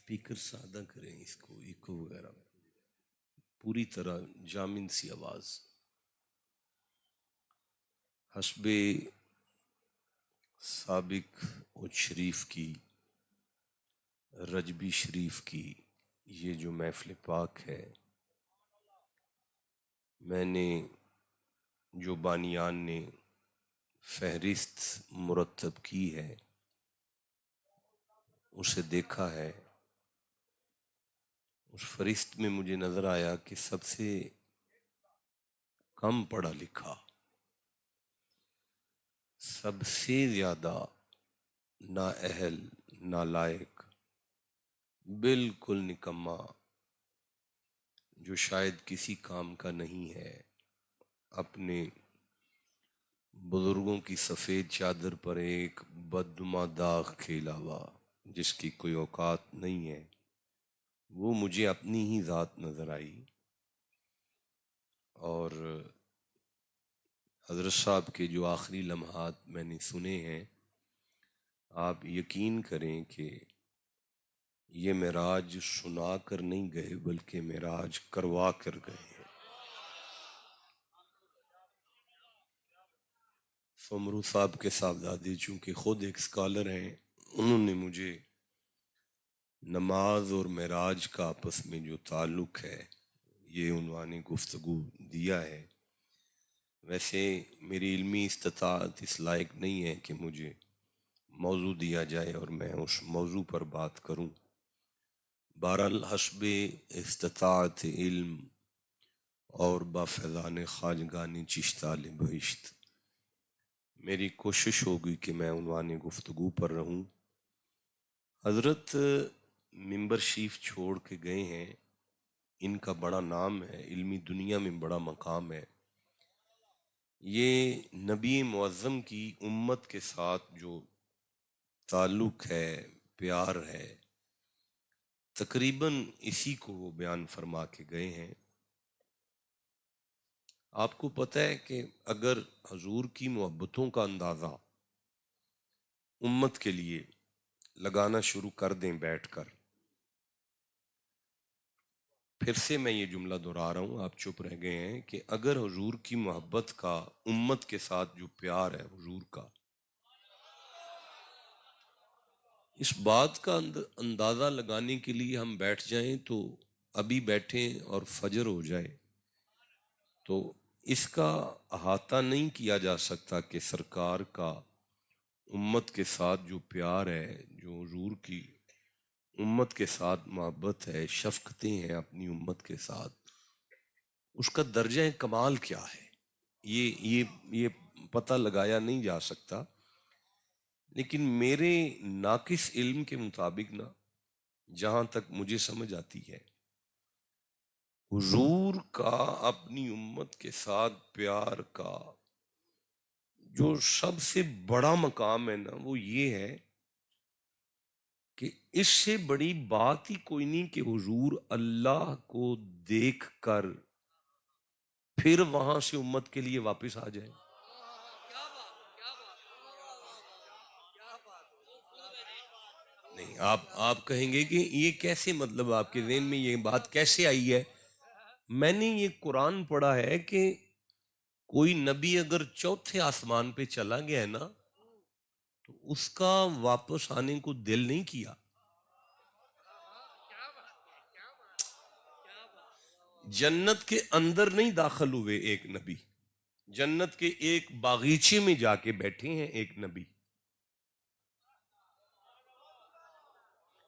Speaker सादा करें इसको, इको वगैरह पूरी तरह जामिन सी आवाज। हस्बे साबिक और शरीफ की, रजबी शरीफ की ये जो महफिल पाक है, मैंने जो बानियान ने फहरिस्त मुरतब की है उसे देखा है। उस फहरिस्त में मुझे नजर आया कि सबसे कम पढ़ा लिखा, सबसे ज्यादा नाअहल, नालायक, बिल्कुल निकम्मा, जो शायद किसी काम का नहीं है, अपने बुजुर्गों की सफेद चादर पर एक बदनुमा दाग के अलावा जिसकी कोई औकात नहीं है, वो मुझे अपनी ही जात नजर आई। और हजरत साहब के जो आखिरी लम्हात मैंने सुने हैं, आप यकीन करें कि ये मेराज सुना कर नहीं गए बल्कि मेराज करवा कर गए हैं। फमरू साहब के साहबजादे चूंकि खुद एक स्कॉलर हैं, उन्होंने मुझे नमाज और मेराज का आपस में जो ताल्लुक है ये उन्वानी गुफ्तगू दिया है। वैसे मेरी इल्मी इस्तात इस लायक नहीं है कि मुझे मौजू दिया जाए और मैं उस मौजू पर बात करूं। बहरहाल हस्बे इस्तात इल्म और बाफैज़ान ख़ाजगानी चिश्ताल बहिश्त मेरी कोशिश होगी कि मैं उन्वानी गुफ्तगू पर रहूं। हज़रत मिंबर शरीफ छोड़ के गए हैं, इनका बड़ा नाम है, इल्मी दुनिया में बड़ा मकाम है। ये नबी मुअज़्ज़म की उम्मत के साथ जो ताल्लुक है, प्यार है, तकरीबन इसी को वो बयान फरमा के गए हैं। आपको पता है कि अगर हजूर की मोहब्बतों का अंदाज़ा उम्मत के लिए लगाना शुरू कर दें बैठकर, फिर से मैं ये जुमला दोहरा रहा हूँ, आप चुप रह गए हैं, कि अगर हुजूर की मोहब्बत का, उम्मत के साथ जो प्यार है हुजूर का, इस बात का अंदाजा लगाने के लिए हम बैठ जाएं तो अभी बैठें और फजर हो जाए तो इसका अहाता नहीं किया जा सकता कि सरकार का उम्मत के साथ जो प्यार है, जो हुजूर की उम्मत के साथ मोहब्बत है, शफकतें हैं अपनी उम्मत के साथ, उसका दर्जा कमाल क्या है, ये पता लगाया नहीं जा सकता। लेकिन मेरे नाकिस इल्म के मुताबिक ना, जहां तक मुझे समझ आती है, हुजूर का अपनी उम्मत के साथ प्यार का जो सबसे बड़ा मकाम है ना, वो ये है कि इससे बड़ी बात ही कोई नहीं कि हुजूर अल्लाह को देख कर फिर वहां से उम्मत के लिए वापस आ जाए। नहीं, आप कहेंगे कि ये कैसे, मतलब आपके ज़हन में ये बात कैसे आई है। मैंने ये कुरान पढ़ा है कि कोई नबी अगर चौथे आसमान पे चला गया है ना, तो उसका वापस आने को दिल नहीं किया। जन्नत के अंदर नहीं दाखिल हुए एक नबी, जन्नत के एक बागीचे में जाके बैठे हैं एक नबी।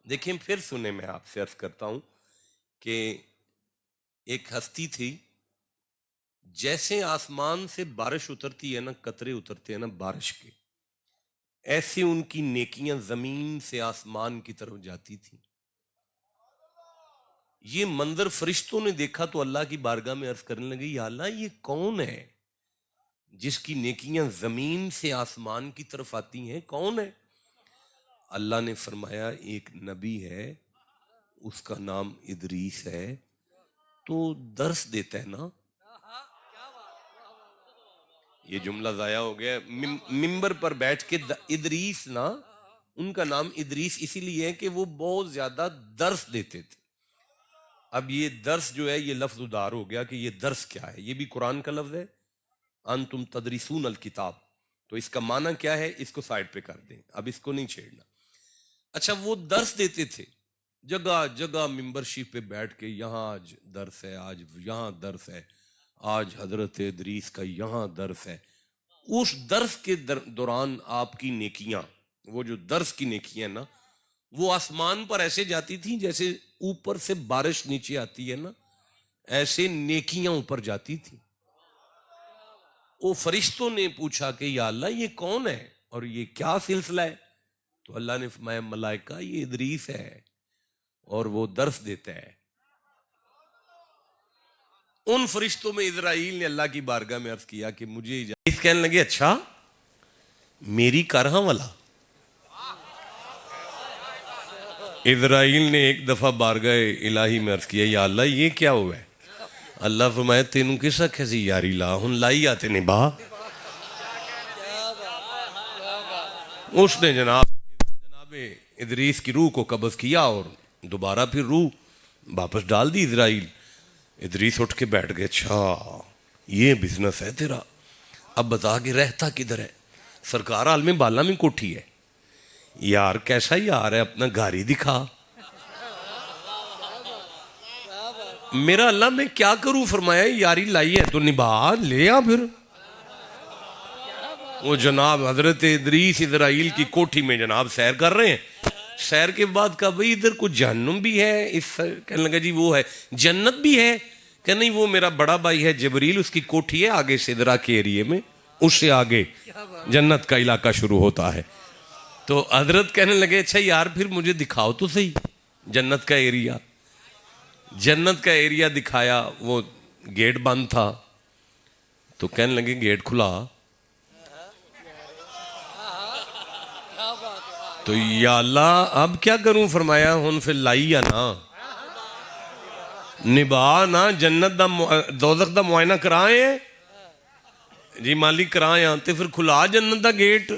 देखें, फिर सुने, मैं आपसे अर्ज करता हूं कि एक हस्ती थी, जैसे आसमान से बारिश उतरती है ना, कतरे उतरते हैं ना बारिश के, ऐसे उनकी नेकियां जमीन से आसमान की तरफ जाती थी। ये मंजर फरिश्तों ने देखा तो अल्लाह की बारगाह में अर्ज करने लगे, या अल्लाह, ये कौन है जिसकी नेकियां जमीन से आसमान की तरफ आती हैं, कौन है? अल्लाह ने फरमाया, एक नबी है, उसका नाम इदरीस है, तो दर्स देता है ना। ये जुमला जाया हो गया, मिंबर पर बैठ के इदरीस ना उनका नाम इदरीस इसीलिए है कि वो बहुत ज्यादा दर्स देते थे। अब ये दर्स जो है ये लफ्ज उदार हो गया कि ये दर्स क्या है, ये भी कुरान का लफ्ज है, अंतुम तदरिसून अल किताब, तो इसका माना क्या है, इसको साइड पे कर दें, अब इसको नहीं छेड़ना। अच्छा, वो दर्स देते थे, जगह जगह मेंबरशिप पे बैठ के, यहाँ आज दर्स है, आज यहाँ दर्स है, आज हजरत इदरीस का यहाँ दर्स है। उस दर्स के दौरान आपकी नेकियां, वो जो दर्स की नेकियां ना, वो आसमान पर ऐसे जाती थी जैसे ऊपर से बारिश नीचे आती है ना, ऐसे नेकियां ऊपर जाती थी। वो फरिश्तों ने पूछा कि या अल्लाह ये कौन है और ये क्या सिलसिला है? तो अल्लाह ने फरमाया मलाइका ये इदरीस है और वो दर्स देता है। उन फरिश्तों में इजराइल ने अल्लाह की बारगाह में अर्ज किया कि मुझे इस कहने लगे अच्छा मेरी करहा वाला। इजराइल ने एक दफा बारगाह इलाही में अर्ज किया या अल्लाह ये क्या हुआ है? अल्लाह फरमाया तेनू किस आखे सी यारी ला, हुन लाई आते ने बा। उसने जनाबे इदरीस की रूह को कब्ज किया और दोबारा फिर रूह वापस डाल दी इजराइल। इदरीस उठ के बैठ गए, अच्छा ये बिजनेस है तेरा, अब बता के रहता किधर है? सरकार आलमे बाला में कोठी है। यार कैसा यार है, अपना घर ही दिखा। मेरा अल्लाह मैं क्या करूं? फरमाया यारी लाई है तो निभा ले आ। फिर वो जनाब हजरत इदरीस इजराइल की कोठी में जनाब सैर कर रहे हैं। सैर के बाद कहा भाई इधर कुछ जहन्नुम भी है, इस कहने लगा जी वो है, जन्नत भी है? कह नहीं वो मेरा बड़ा भाई है जबरील, उसकी कोठी है आगे सिदरा के एरिए में, उससे आगे जन्नत का इलाका शुरू होता है। तो हजरत कहने लगे अच्छा यार फिर मुझे दिखाओ तो सही जन्नत का एरिया। जन्नत का एरिया दिखाया, वो गेट बंद था, तो कहने लगे गेट खुला। तो या अल्लाह अब क्या करूं? फरमाया हुन फिर लाई या ना निभा ना, जन्नत दा दोज़ख दा मुआयना कराए जी मालिक कराए आ, ते फिर खुला जन्नत दा गेट,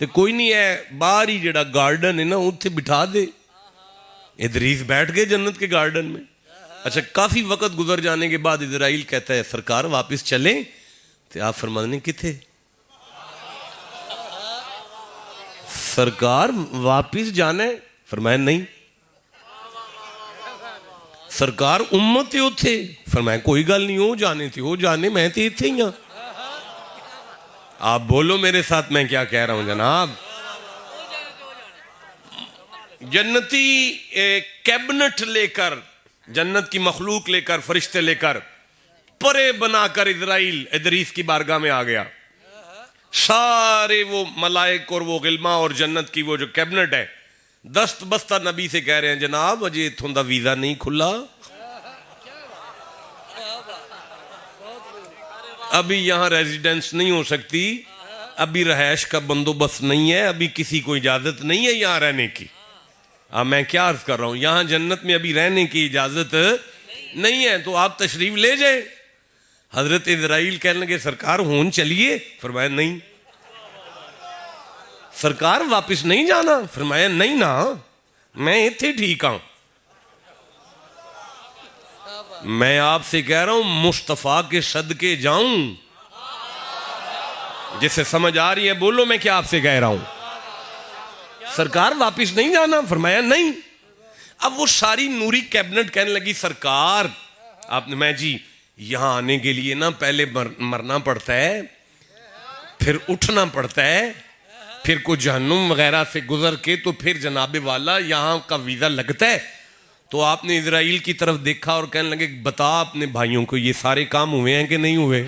ते कोई नहीं है बाहर ही जेड़ा गार्डन है ना उत्थे बिठा दे। इदरीस बैठ गए जन्नत के गार्डन में। अच्छा काफी वक्त गुजर जाने के बाद इजराइल कहता है सरकार वापस चले? तो आप फरमाने किथे? सरकार वापिस जाने? फरमाया नहीं। सरकार उम्मत है उथे? फरमाया कोई गल नहीं, हो जाने थी हो जाने, मैं तो इथे ही हाँ। आप बोलो मेरे साथ मैं क्या कह रहा हूं जनाब। जन्नती कैबिनेट लेकर, जन्नत की मखलूक लेकर, फरिश्ते लेकर परे बनाकर इजराइल इदरीस की बारगाह में आ गया। सारे वो मलाइक और वो गिल्मा और जन्नत की वो जो कैबिनेट है दस्त बस्ता नबी से कह रहे हैं जनाब अजे इथों दा वीजा नहीं खुला, अभी यहां रेजिडेंस नहीं हो सकती, अभी रहायश का बंदोबस्त नहीं है, अभी किसी को इजाजत नहीं है यहां रहने की। अब मैं क्या अर्ज कर रहा हूं, यहां जन्नत में अभी रहने की इजाजत नहीं है, तो आप तशरीफ ले जाए। हजरत इजराइल कहने लगे सरकार होन चलिए? फरमाया नहीं। सरकार वापस नहीं जाना? फरमाया नहीं ना, मैं इत्थे ठीक हूं। मैं आपसे कह रहा हूं मुस्तफा के सदके जाऊं। जिसे समझ आ रही है बोलो मैं क्या आपसे कह रहा हूं। सरकार वापस नहीं जाना? फरमाया नहीं। अब वो सारी नूरी कैबिनेट कहने लगी सरकार आपने, मैं जी यहां आने के लिए ना पहले मरना पड़ता है, फिर उठना पड़ता है, फिर कुछ जहन्नुम वगैरह से गुजर के तो फिर जनाबे वाला यहां का वीजा लगता है। तो आपने इजराइल की तरफ देखा और कहने लगे बता अपने भाइयों को ये सारे काम हुए हैं कि नहीं हुए?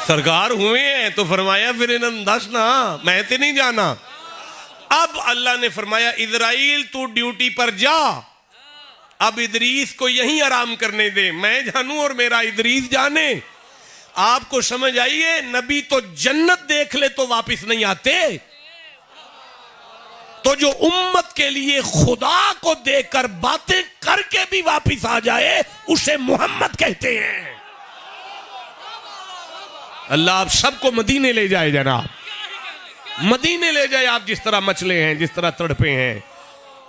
सरकार हुए हैं। तो फरमाया फिर इन्हें दस ना, मैं तो नहीं जाना। अब अल्लाह ने फरमाया इजराइल तू ड्यूटी पर जा, अब इदरीस को यहीं आराम करने दे, मैं जानूं और मेरा इदरीस जाने। आपको समझ आइए, नबी तो जन्नत देख ले तो वापस नहीं आते, तो जो उम्मत के लिए खुदा को देखकर बातें करके भी वापस आ जाए उसे मोहम्मद कहते हैं। अल्लाह आप सबको मदीने ले जाए जनाब। मदीने ले जाए आप, जिस तरह मचले हैं, जिस तरह तड़पे हैं।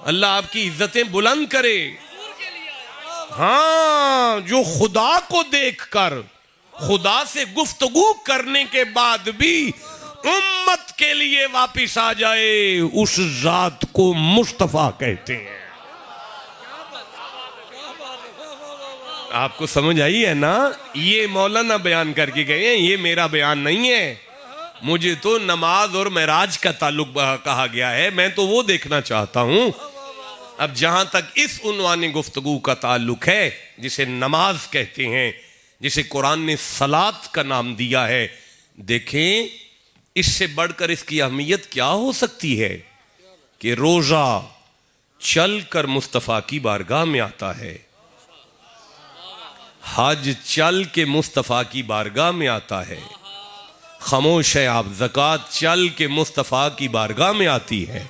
अल्लाह आपकी इज्जतें बुलंद करे। हाँ, जो खुदा को देखकर, खुदा से गुफ्तगू करने के बाद भी उम्मत के लिए वापिस आ जाए, उस जात को मुस्तफा कहते हैं। आपको समझ आई है ना? ये मौलाना बयान करके गए हैं, ये मेरा बयान नहीं है। मुझे तो नमाज और मेराज का ताल्लुक कहा गया है, मैं तो वो देखना चाहता हूं। अब जहां तक इस उन्वानी गुफ्तगू का ताल्लुक है, जिसे नमाज कहते हैं, जिसे कुरान ने सलात का नाम दिया है, देखें इससे बढ़कर इसकी अहमियत क्या हो सकती है कि रोजा चल कर मुस्तफ़ा की बारगाह में आता है, हज चल के मुस्तफ़ा की बारगाह में आता है, खामोश है आप, ज़कात चल के मुस्तफ़ा की बारगाह में आती है,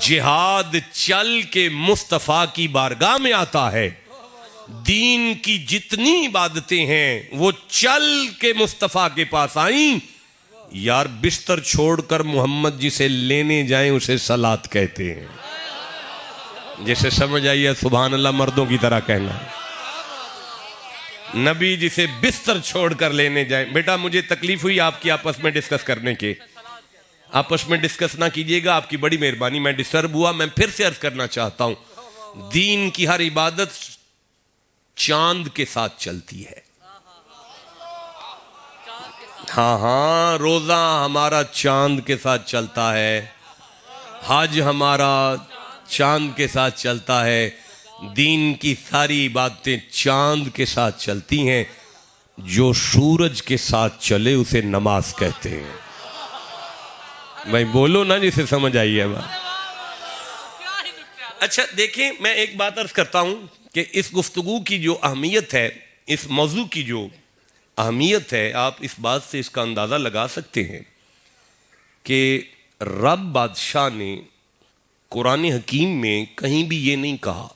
जिहाद चल के मुस्तफ़ा की बारगाह में आता है, दीन की जितनी इबादतें हैं वो चल के मुस्तफ़ा के पास आई। यार बिस्तर छोड़कर मोहम्मद जिसे लेने जाएं उसे सलात कहते हैं। जैसे समझ आइए, सुभान अल्लाह मर्दों की तरह कहना। नबी जिसे बिस्तर छोड़कर लेने जाएं। बेटा मुझे तकलीफ हुई आपकी आपस में डिस्कस करने के, आपस में डिस्कस ना कीजिएगा, आपकी बड़ी मेहरबानी। मैं डिस्टर्ब हुआ। मैं फिर से अर्ज करना चाहता हूं, दीन की हर इबादत चांद के साथ चलती है। हाँ हाँ, रोजा हमारा चांद के साथ चलता है, हज हमारा चांद के साथ चलता है, दीन की सारी इबादतें चांद के साथ चलती हैं। जो सूरज के साथ चले उसे नमाज कहते हैं। भाई बोलो ना, जिसे समझ आई है बात। अच्छा देखें, मैं एक बात अर्ज करता हूं कि इस गुफ्तगू की जो अहमियत है, इस मौजू की जो अहमियत है, आप इस बात से इसका अंदाज़ा लगा सकते हैं कि रब बादशाह ने कुरान हकीम में कहीं भी ये नहीं कहा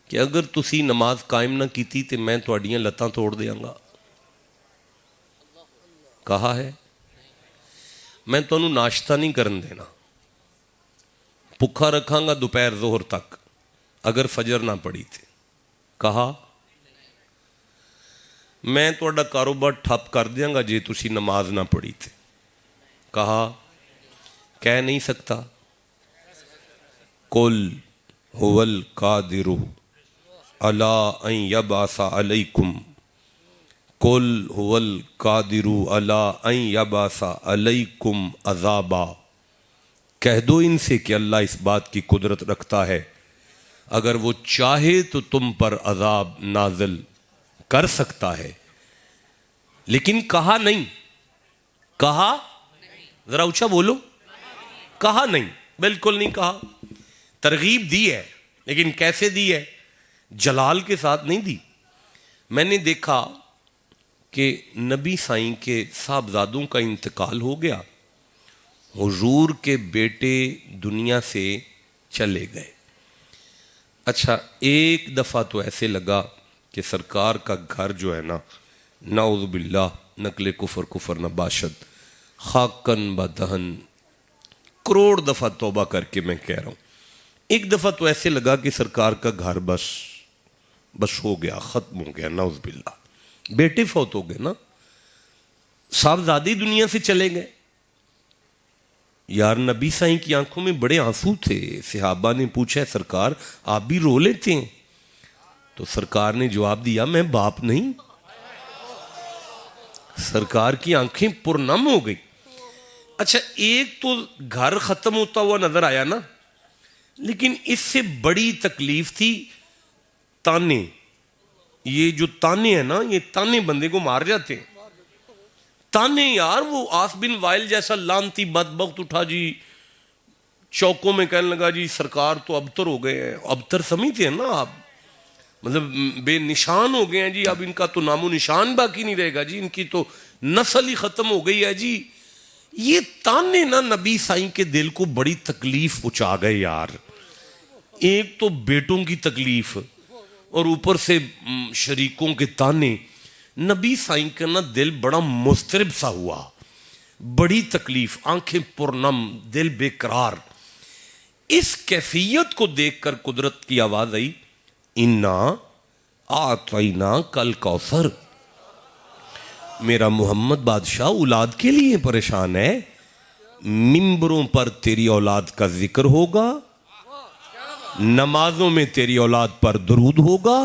कि अगर तुसी नमाज कायम ना की तो मैं तुहाड़ियां लत्तां तोड़ देंगा। कहा है मैं तुहानू नाश्ता नहीं करन देना, भुखा रखांगा दोपहर जोहर तक अगर फजर ना पड़ी थे। कहा मैं तुहाडा कारोबार ठप कर देंगा जे तुसी नमाज ना पढ़ी थे। कहा कह नहीं सकता। कुल हुवल कादिरु अला अन यबासा अलैकुम, कुल हुवल कादिरु अला अन यबासा अलैकुम अज़ाबा। कह दो इनसे कि अल्लाह इस बात की कुदरत रखता है, अगर वो चाहे तो तुम पर अजाब नाजिल कर सकता है। लेकिन कहा नहीं, कहा जरा ऊंचा बोलो, कहा नहीं, बिल्कुल नहीं कहा। तरगीब दी है, लेकिन कैसे दी है? जलाल के साथ नहीं दी। मैंने देखा कि नबी साईं के साहबजादों का इंतकाल हो गया, हुजूर के बेटे दुनिया से चले गए। अच्छा एक दफ़ा तो ऐसे लगा कि सरकार का घर जो है ना, नाउज़ बिल्लाह नकले कुफर कुफर नबाशत खाकन बदहन, करोड़ दफ़ा तौबा करके मैं कह रहा हूँ, एक दफ़ा तो ऐसे लगा कि सरकार का घर बस हो गया, ख़त्म हो गया। नाउज़ बिल्लाह बेटे फौत हो गए ना, साहबजादे दुनिया से चले गए। यार नबी साईं की आंखों में बड़े आंसू थे। सहाबा ने पूछा सरकार आप भी रो लेते हैं? तो सरकार ने जवाब दिया मैं बाप नहीं। सरकार की आंखें पुरनम हो गई। अच्छा एक तो घर खत्म होता हुआ नजर आया ना, लेकिन इससे बड़ी तकलीफ थी ताने। ये जो ताने हैं ना, ये ताने बंदे को मार जाते हैं। ताने यार, वो आस बिन वाइल जैसा लानती बदबख्त उठा जी चौकों में कहने लगा जी सरकार तो अबतर हो गए हैं। अबतर समझते हैं ना आप, मतलब बेनिशान हो गए हैं जी, अब इनका तो नामो निशान बाकी नहीं रहेगा जी, इनकी तो नस्ल ही खत्म हो गई है जी। ये ताने ना नबी साईं के दिल को बड़ी तकलीफ पहुंचा गए यार। एक तो बेटों की तकलीफ और ऊपर से शरीकों के ताने। नबी साईं का ना दिल बड़ा मुस्तरिब सा हुआ। बड़ी तकलीफ, आंखें पुरनम, दिल बेकरार। इस कैफियत को देखकर कुदरत की आवाज आई, इन्ना आतैना कल कौसर। मेरा मोहम्मद बादशाह औलाद के लिए परेशान है, मिंबरों पर तेरी औलाद का जिक्र होगा, नमाजों में तेरी औलाद पर दुरूद होगा,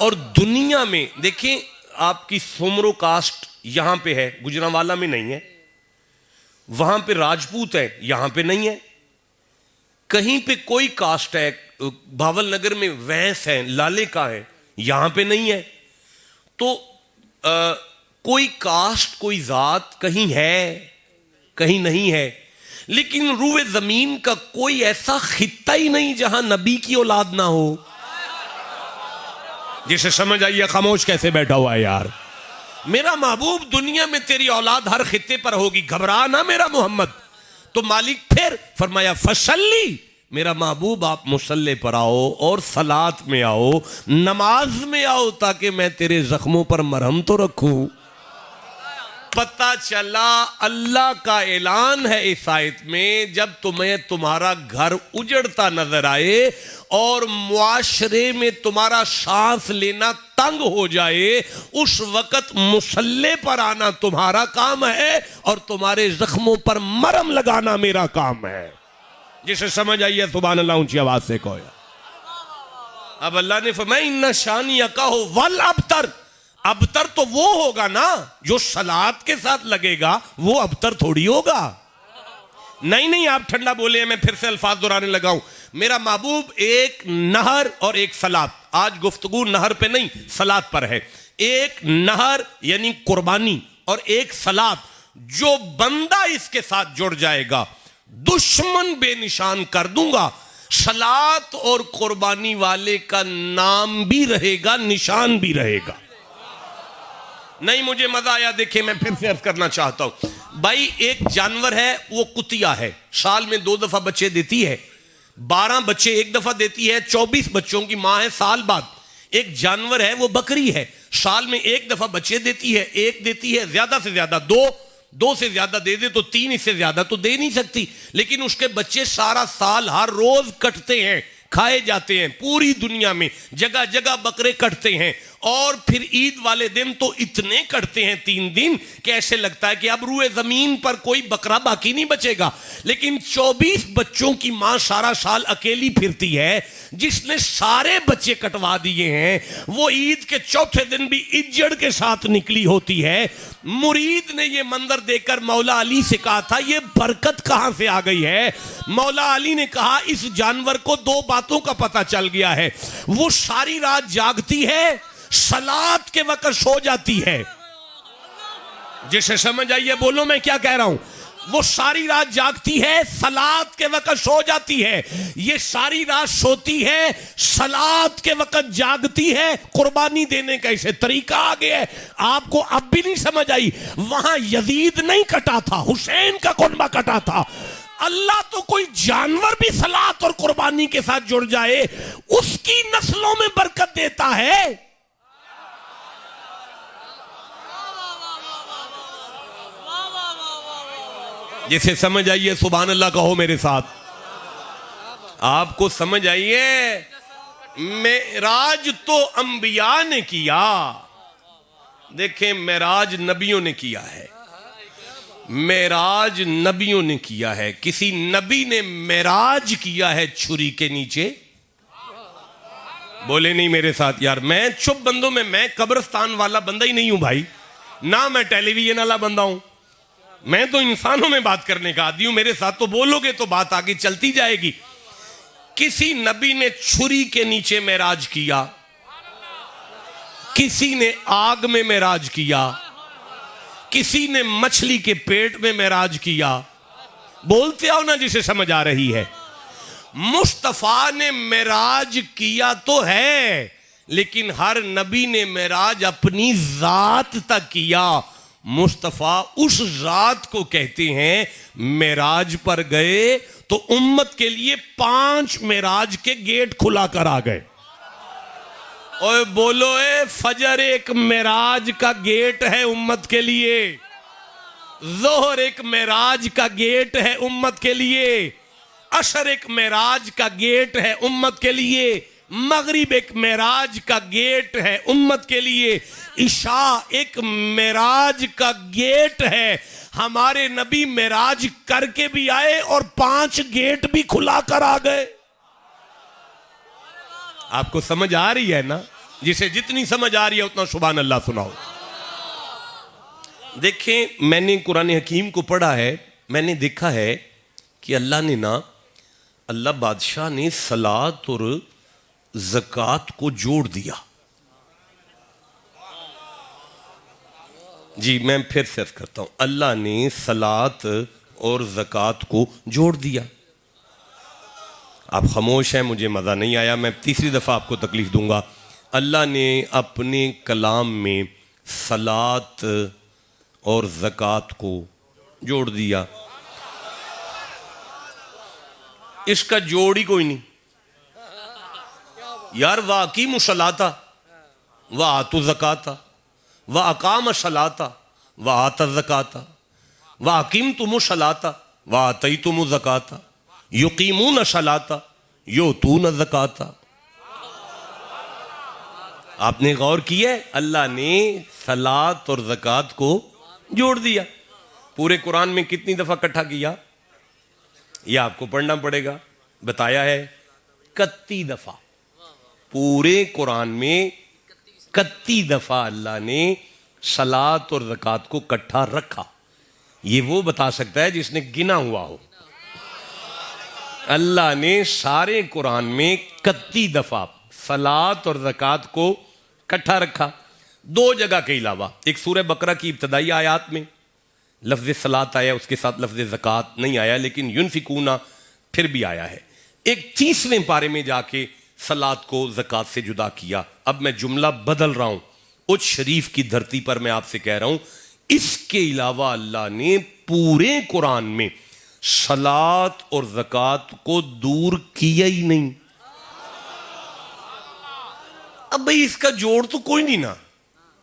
और दुनिया में देखें आपकी सुमरो कास्ट यहां पे है, गुजरांवाला में नहीं है, वहां पे राजपूत है, यहां पे नहीं है, कहीं पे कोई कास्ट है, भावल नगर में वैंस है, लाले का है, यहां पे नहीं है। तो कोई कास्ट, कोई जात कहीं है, कहीं नहीं है, लेकिन रूए जमीन का कोई ऐसा खित्ता ही नहीं जहां नबी की औलाद ना हो। जिसे समझ आइए खामोश कैसे बैठा हुआ है यार। मेरा महबूब, दुनिया में तेरी औलाद हर खित्ते पर होगी, घबरा ना मेरा मोहम्मद। तो मालिक फिर फरमाया फसल्ली, मेरा महबूब आप मुसल्ले पर आओ और सलात में आओ, नमाज में आओ, ताकि मैं तेरे जख्मों पर मरहम तो रखूं। पता चला अल्लाह का ऐलान है इस आयत में, जब तुम्हें तुम्हारा घर उजड़ता नजर आए और मुआशरे में तुम्हारा सांस लेना तंग हो जाए, उस वक्त मुसल्ले पर आना तुम्हारा काम है और तुम्हारे जख्मों पर मरहम लगाना मेरा काम है। जिसे समझ आइए सुभान अल्लाह ऊंची आवाज से कहो। अब अल्लाह ने फरमाया इन्ना शानिया कहो वल अबतर। अबतर तो वो होगा ना जो सलात के साथ लगेगा, वो अबतर थोड़ी होगा। नहीं आप ठंडा बोले, मैं फिर से अल्फाज दोहराने लगा हूं। मेरा महबूब एक नहर और एक सलात, आज गुफ्तगू नहर पे नहीं सलात पर है। एक नहर यानी कुर्बानी और एक सलात, जो बंदा इसके साथ जुड़ जाएगा दुश्मन बेनिशान कर दूंगा। सलात और कुर्बानी वाले का नाम भी रहेगा, निशान भी रहेगा। नहीं मुझे मजा आया, देखिए मैं फिर से अर्ज करना चाहता हूं भाई। एक जानवर है, वो कुतिया है, साल में 2 दफा बच्चे देती है, 12 बच्चे एक दफा देती है, 24 बच्चों की मां है साल बाद। एक जानवर है वो बकरी है, साल में एक दफा बच्चे देती है, एक देती है, ज्यादा से ज्यादा 2 से ज्यादा दे दे तो 3, इससे ज्यादा तो दे नहीं सकती, लेकिन उसके बच्चे सारा साल हर रोज कटते हैं, खाए जाते हैं। पूरी दुनिया में जगह जगह बकरे कटते हैं, और फिर ईद वाले दिन तो इतने कटते हैं 3 दिन कि ऐसे लगता है कि अब रूए जमीन पर कोई बकरा बाकी नहीं बचेगा। लेकिन 24 बच्चों की मां सारा साल अकेली फिरती है, जिसने सारे बच्चे कटवा दिए हैं, वो ईद के चौथे दिन भी इज्जत के साथ निकली होती है। मुरीद ने ये मंजर देखकर मौला अली से कहा था ये बरकत कहां से आ गई है। मौला अली ने कहा इस जानवर को 2 बातों का पता चल गया है, वो सारी रात जागती है, सलात के वक्त सो जाती है। जिसे समझ आइए बोलो मैं क्या कह रहा हूं। वो सारी रात जागती है, सलात के वक्त सो जाती है। ये सारी रात सोती है, सलात के वक्त जागती है। कुर्बानी देने का इसे तरीका आ गया है। आपको अब भी नहीं समझ आई, वहां यजीद नहीं कटा था, हुसैन का कुनबा कटा था। अल्लाह तो कोई जानवर भी सलात और कुर्बानी के साथ जुड़ जाए, उसकी नस्लों में बरकत देता है। जिसे समझ आइए सुभान अल्लाह कहो मेरे साथ। आपको समझ आइए, मेराज तो अंबिया ने किया, देखें मेराज नबियों ने किया है, मेराज नबियों ने किया है। किसी नबी ने मेराज किया है छुरी के नीचे? बोले नहीं मेरे साथ यार। मैं चुप बंदों में, मैं कब्रिस्तान वाला बंदा ही नहीं हूं भाई, ना मैं टेलीविजन वाला बंदा हूं। मैं तो इंसानों में बात करने का आदी हूं। मेरे साथ तो बोलोगे तो बात आगे चलती जाएगी। किसी नबी ने छुरी के नीचे मेराज किया, किसी ने आग में मेराज किया, किसी ने मछली के पेट में मेराज किया। बोलते आओ ना जिसे समझ आ रही है। मुस्तफा ने मेराज किया तो है, लेकिन हर नबी ने मेराज अपनी जात तक किया। मुस्तफा उस जात को कहते हैं मेराज पर गए तो उम्मत के लिए 5 मेराज के गेट खुला कर आ गए। और बोलो फजर एक मेराज का गेट है उम्मत के लिए। जोहर एक मेराज का गेट है उम्मत के लिए, अशर एक मेराज का गेट है उम्मत के लिए, मगरिब एक मेराज का गेट है उम्मत के लिए, इशा एक मेराज का गेट है। हमारे नबी मेराज करके भी आए और 5 गेट भी खुला कर आ गए। आपको समझ आ रही है ना? जिसे जितनी समझ आ रही है उतना सुभान अल्लाह सुनाओ। देखें, मैंने कुरान हकीम को पढ़ा है, मैंने देखा है कि अल्लाह बादशाह ने सलात और ज़कात को जोड़ दिया। जी मैं फिर से अर्ज करता हूं, अल्लाह ने सलात और ज़कात को जोड़ दिया। आप खामोश हैं, मुझे मज़ा नहीं आया, मैं तीसरी दफ़ा आपको तकलीफ दूंगा। अल्लाह ने अपने कलाम में सलात और ज़कात को जोड़ दिया। इसका जोड़ ही कोई नहीं यार। वाह की मुसलाता वाह आतु ज़काता वाह अकाम सलाता वाह आता ज़काता वाह अकीम तुम सलाता वाह आतई तुम ज़काता युकीमून सलाता यो तू न ज़काता। आपने गौर किया, अल्लाह ने सलात और ज़कात को जोड़ दिया। पूरे कुरान में कितनी दफा इकट्ठा किया यह आपको पढ़ना पड़ेगा। बताया है 31 दफा। पूरे कुरान में 31 दफा अल्लाह ने सलात और ज़कात को इकट्ठा रखा। ये वो बता सकता है जिसने गिना हुआ हो। अल्लाह ने सारे कुरान में 31 दफा सलात और ज़कात को इकट्ठा रखा। 2 जगह के अलावा, एक सूरह बकरा की इब्तदाई आयात में लफ्ज़ सलात आया, उसके साथ लफ्ज़ ज़कात नहीं आया, लेकिन युनफिकूना फिर भी आया है। एक 30वें पारे में जाके सलात को ज़कात से जुदा किया। अब मैं जुमला बदल रहा हूं, उस शरीफ की धरती पर मैं आपसे कह रहा हूं, इसके अलावा अल्लाह ने पूरे कुरान में सलात और ज़कात को दूर किया ही नहीं। अब भाई इसका जोड़ तो कोई नहीं ना।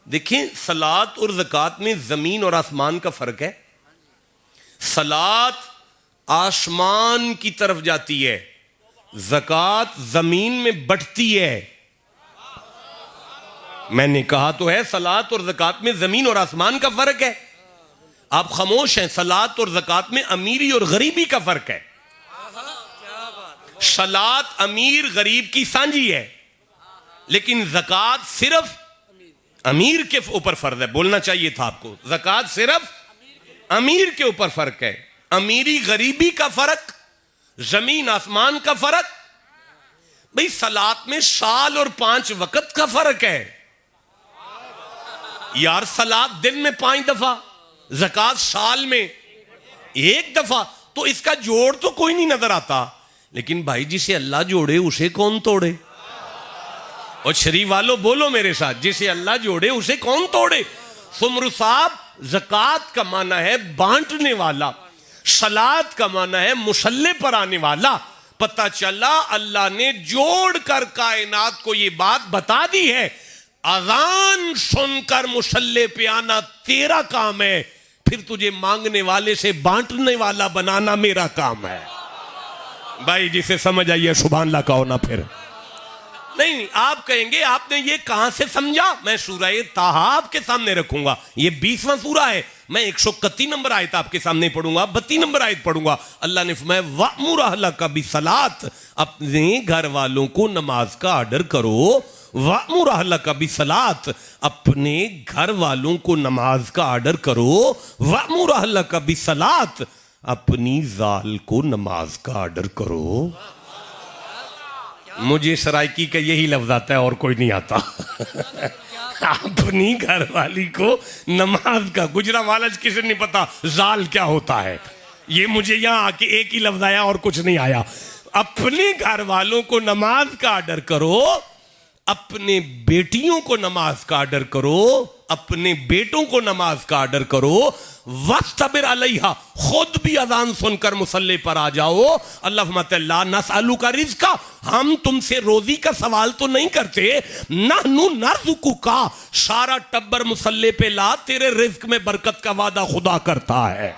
देखें, सलात और ज़कात में जमीन और आसमान का फर्क है। सलात आसमान की तरफ जाती है, ज़कात जमीन में बंटती है। मैंने कहा तो है सलात और ज़कात में जमीन और आसमान का फर्क है। आप खामोश हैं। सलात और ज़कात में अमीरी और गरीबी का फर्क है। सलात अमीर गरीब की सांझी है, लेकिन ज़कात सिर्फ अमीर के ऊपर फर्ज है। बोलना चाहिए था आपको, ज़कात सिर्फ अमीर के ऊपर फर्क है। अमीरी गरीबी का फर्क, जमीन आसमान का फर्क। भाई सलात में साल और 5 वक्त का फर्क है यार। सलात दिन में 5 दफा, ज़कात साल में 1 दफा। तो इसका जोड़ तो कोई नहीं नजर आता। लेकिन भाई जिसे अल्लाह जोड़े उसे कौन तोड़े? और शरीफ वालों बोलो मेरे साथ, जिसे अल्लाह जोड़े उसे कौन तोड़े? सुमरु साहब, ज़कात का माना है बांटने वाला, सलात का माना है मुसल्ले पर आने वाला। पता चला अल्लाह ने जोड़ कर कायनात को यह बात बता दी है, अजान सुनकर मुसल्ले पे आना तेरा काम है, फिर तुझे मांगने वाले से बांटने वाला बनाना मेरा काम है। भाई जिसे समझ आइए सुभान अल्लाह कहो ना। फिर नहीं, आप कहेंगे आपने ये कहां से समझा? मैं सूरह ताहा आपके सामने रखूंगा। ये 20वां सूरा है। मैं 131 नंबर आयत आपके सामने पढ़ूंगा, 32 नंबर आयत पढ़ूंगा। अल्लाह ने फरमाया वअमुर अहलका बिस्सलात, अपने घर वालों को नमाज का ऑर्डर करो। वअमुर अहलका बिस्सलात, अपने घर वालों को नमाज का ऑर्डर करो। वअमुर अहलका बिस्सलात, अपनी जाल को नमाज का ऑर्डर करो। मुझे सराइकी का यही लफ्ज आता है और कोई नहीं आता। अपनी घरवाली को नमाज का, गुजरा वाला किसे नहीं पता जाल क्या होता है। ये मुझे यहां आके एक ही लफ्ज आया और कुछ नहीं आया। अपने घर वालों को नमाज का ऑर्डर करो अपने बेटियों को नमाज का ऑर्डर करो, अपने बेटों को नमाज का ऑर्डर करो। वस्तबिर अलैहा, खुद भी अजान सुनकर मुसल्ले पर आ जाओ। अल्लाह फरमाता है ला नसअलु का रिज़्का, हम तुमसे रोजी का सवाल तो नहीं करते। नहनु नर्ज़ुकुका, सारा टब्बर मुसल्ले पे ला, तेरे रिज़्क में बरकत का वादा खुदा करता है।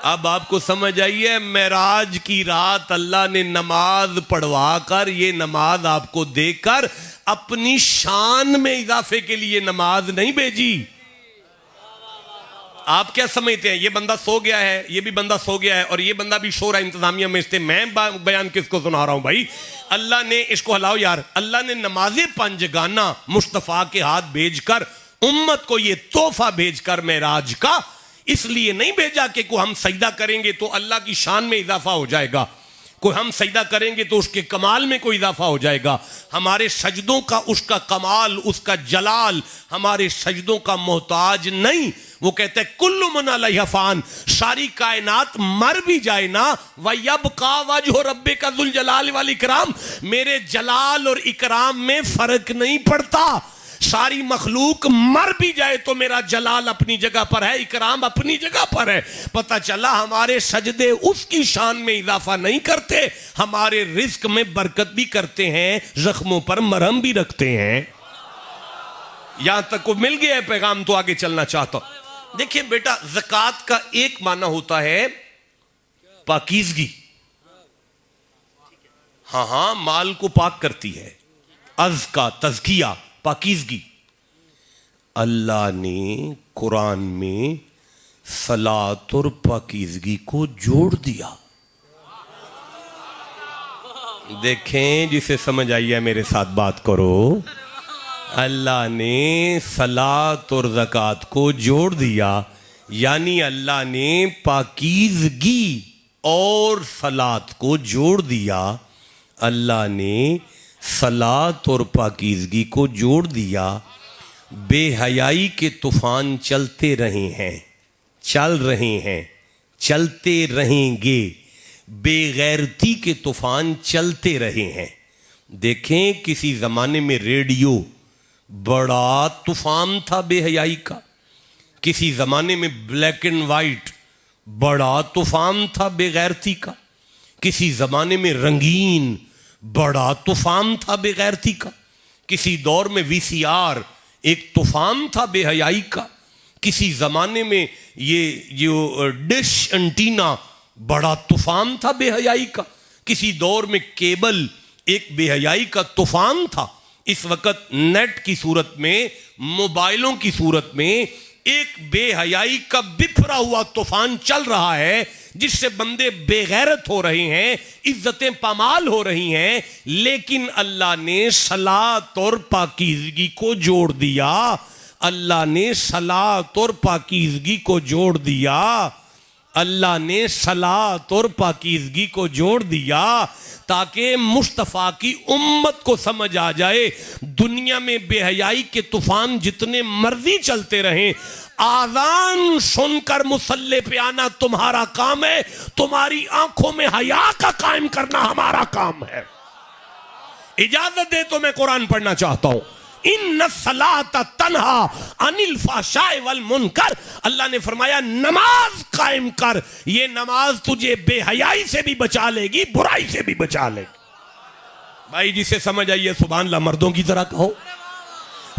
अब आपको समझ आइए, मेराज की रात अल्लाह ने नमाज पढ़वा कर, ये नमाज आपको देकर अपनी शान में इजाफे के लिए नमाज नहीं भेजी। आप क्या समझते हैं, ये बंदा सो गया है, ये भी बंदा सो गया है, और ये बंदा भी सो रहा है इंतजामिया में इससे, मैं बयान किसको सुना रहा हूं भाई? अल्लाह ने, इसको हलाओ यार, अल्लाह ने नमाज़े पंजगाना मुस्तफ़ा के हाथ भेजकर उम्मत को ये तोहफा भेजकर मेराज का इसलिए नहीं भेजा कि को हम सजदा करेंगे तो अल्लाह की शान में इजाफा हो जाएगा, कोई हम सजदा करेंगे तो उसके कमाल में कोई इजाफा हो जाएगा। हमारे सजदों का उसका कमाल, उसका जलाल हमारे सजदों का मोहताज नहीं। वो कहते हैं कुल्लु मन अलैहा फान, सारी कायनात मर भी जाए ना, वयबका वजहु रब्बिका जुल जलाल वल इकराम, मेरे जलाल और इकराम में फर्क नहीं पड़ता। सारी मखलूक मर भी जाए तो मेरा जलाल अपनी जगह पर है, इकराम अपनी जगह पर है। पता चला हमारे सजदे उसकी शान में इजाफा नहीं करते, हमारे रिस्क में बरकत भी करते हैं, जख्मों पर मरहम भी रखते हैं। यहां तक को मिल गया है पैगाम, तो आगे चलना चाहता हूं। देखिए बेटा, ज़कात का एक माना होता है पाकीज़गी, हाँ, माल को पाक करती है, अज़का, तज़किया, पाकीज़गी। अल्लाह ने कुरान में सलात और पाकीज़गी को जोड़ दिया। देखें, जिसे समझ आई है मेरे साथ बात करो। अल्लाह ने सलात और ज़कात को जोड़ दिया, यानी अल्लाह ने पाकीज़गी और सलात को जोड़ दिया। अल्लाह ने सलात और पाकीज़गी को जोड़ दिया। बेहयाई के तूफान चलते रहे हैं, चल रहे हैं, चलते रहेंगे। बेगैरती के तूफान चलते रहे हैं। देखें, किसी ज़माने में रेडियो बड़ा तूफान था बेहयाई का, किसी ज़माने में ब्लैक एंड वाइट बड़ा तूफान था बेगैरती का, किसी ज़माने में रंगीन बड़ा तूफान था बेगैरती का, किसी दौर में वीसीआर एक तूफान था बेहयाई का, किसी ज़माने में ये जो डिश एंटीना बड़ा तूफान था बेहयाई का, किसी दौर में केबल एक बेहयाई का तूफान था। इस वक्त नेट की सूरत में, मोबाइलों की सूरत में एक बेहयाई का बिफरा हुआ तूफान चल रहा है, जिससे बंदे बेगैरत हो रहे हैं, इज्जतें पामाल हो रही हैं। लेकिन अल्लाह ने सलात और पाकीज़गी को जोड़ दिया। अल्लाह ने सलात और पाकीज़गी को जोड़ दिया। अल्लाह ने सलात और पाकीज़गी को जोड़ दिया ताकि मुस्तफ़ा की उम्मत को समझ आ जाए, दुनिया में बेहयाई के तूफान जितने मर्जी चलते रहें, आज़ान सुनकर मुसल्ले पे आना तुम्हारा काम है, तुम्हारी आंखों में हया का कायम करना हमारा काम है। इजाजत दे तो मैं कुरान पढ़ना चाहता हूं। इन्ना सलात तन्हा अनिल फाशाए वल मुनकर, अल्लाह ने फरमाया नमाज कायम कर, ये नमाज तुझे बेहयाई से भी बचा लेगी, बुराई से भी बचा लेगी। भाई जिसे समझ आइए सुभान अल्लाह, मर्दों की तरह कहो।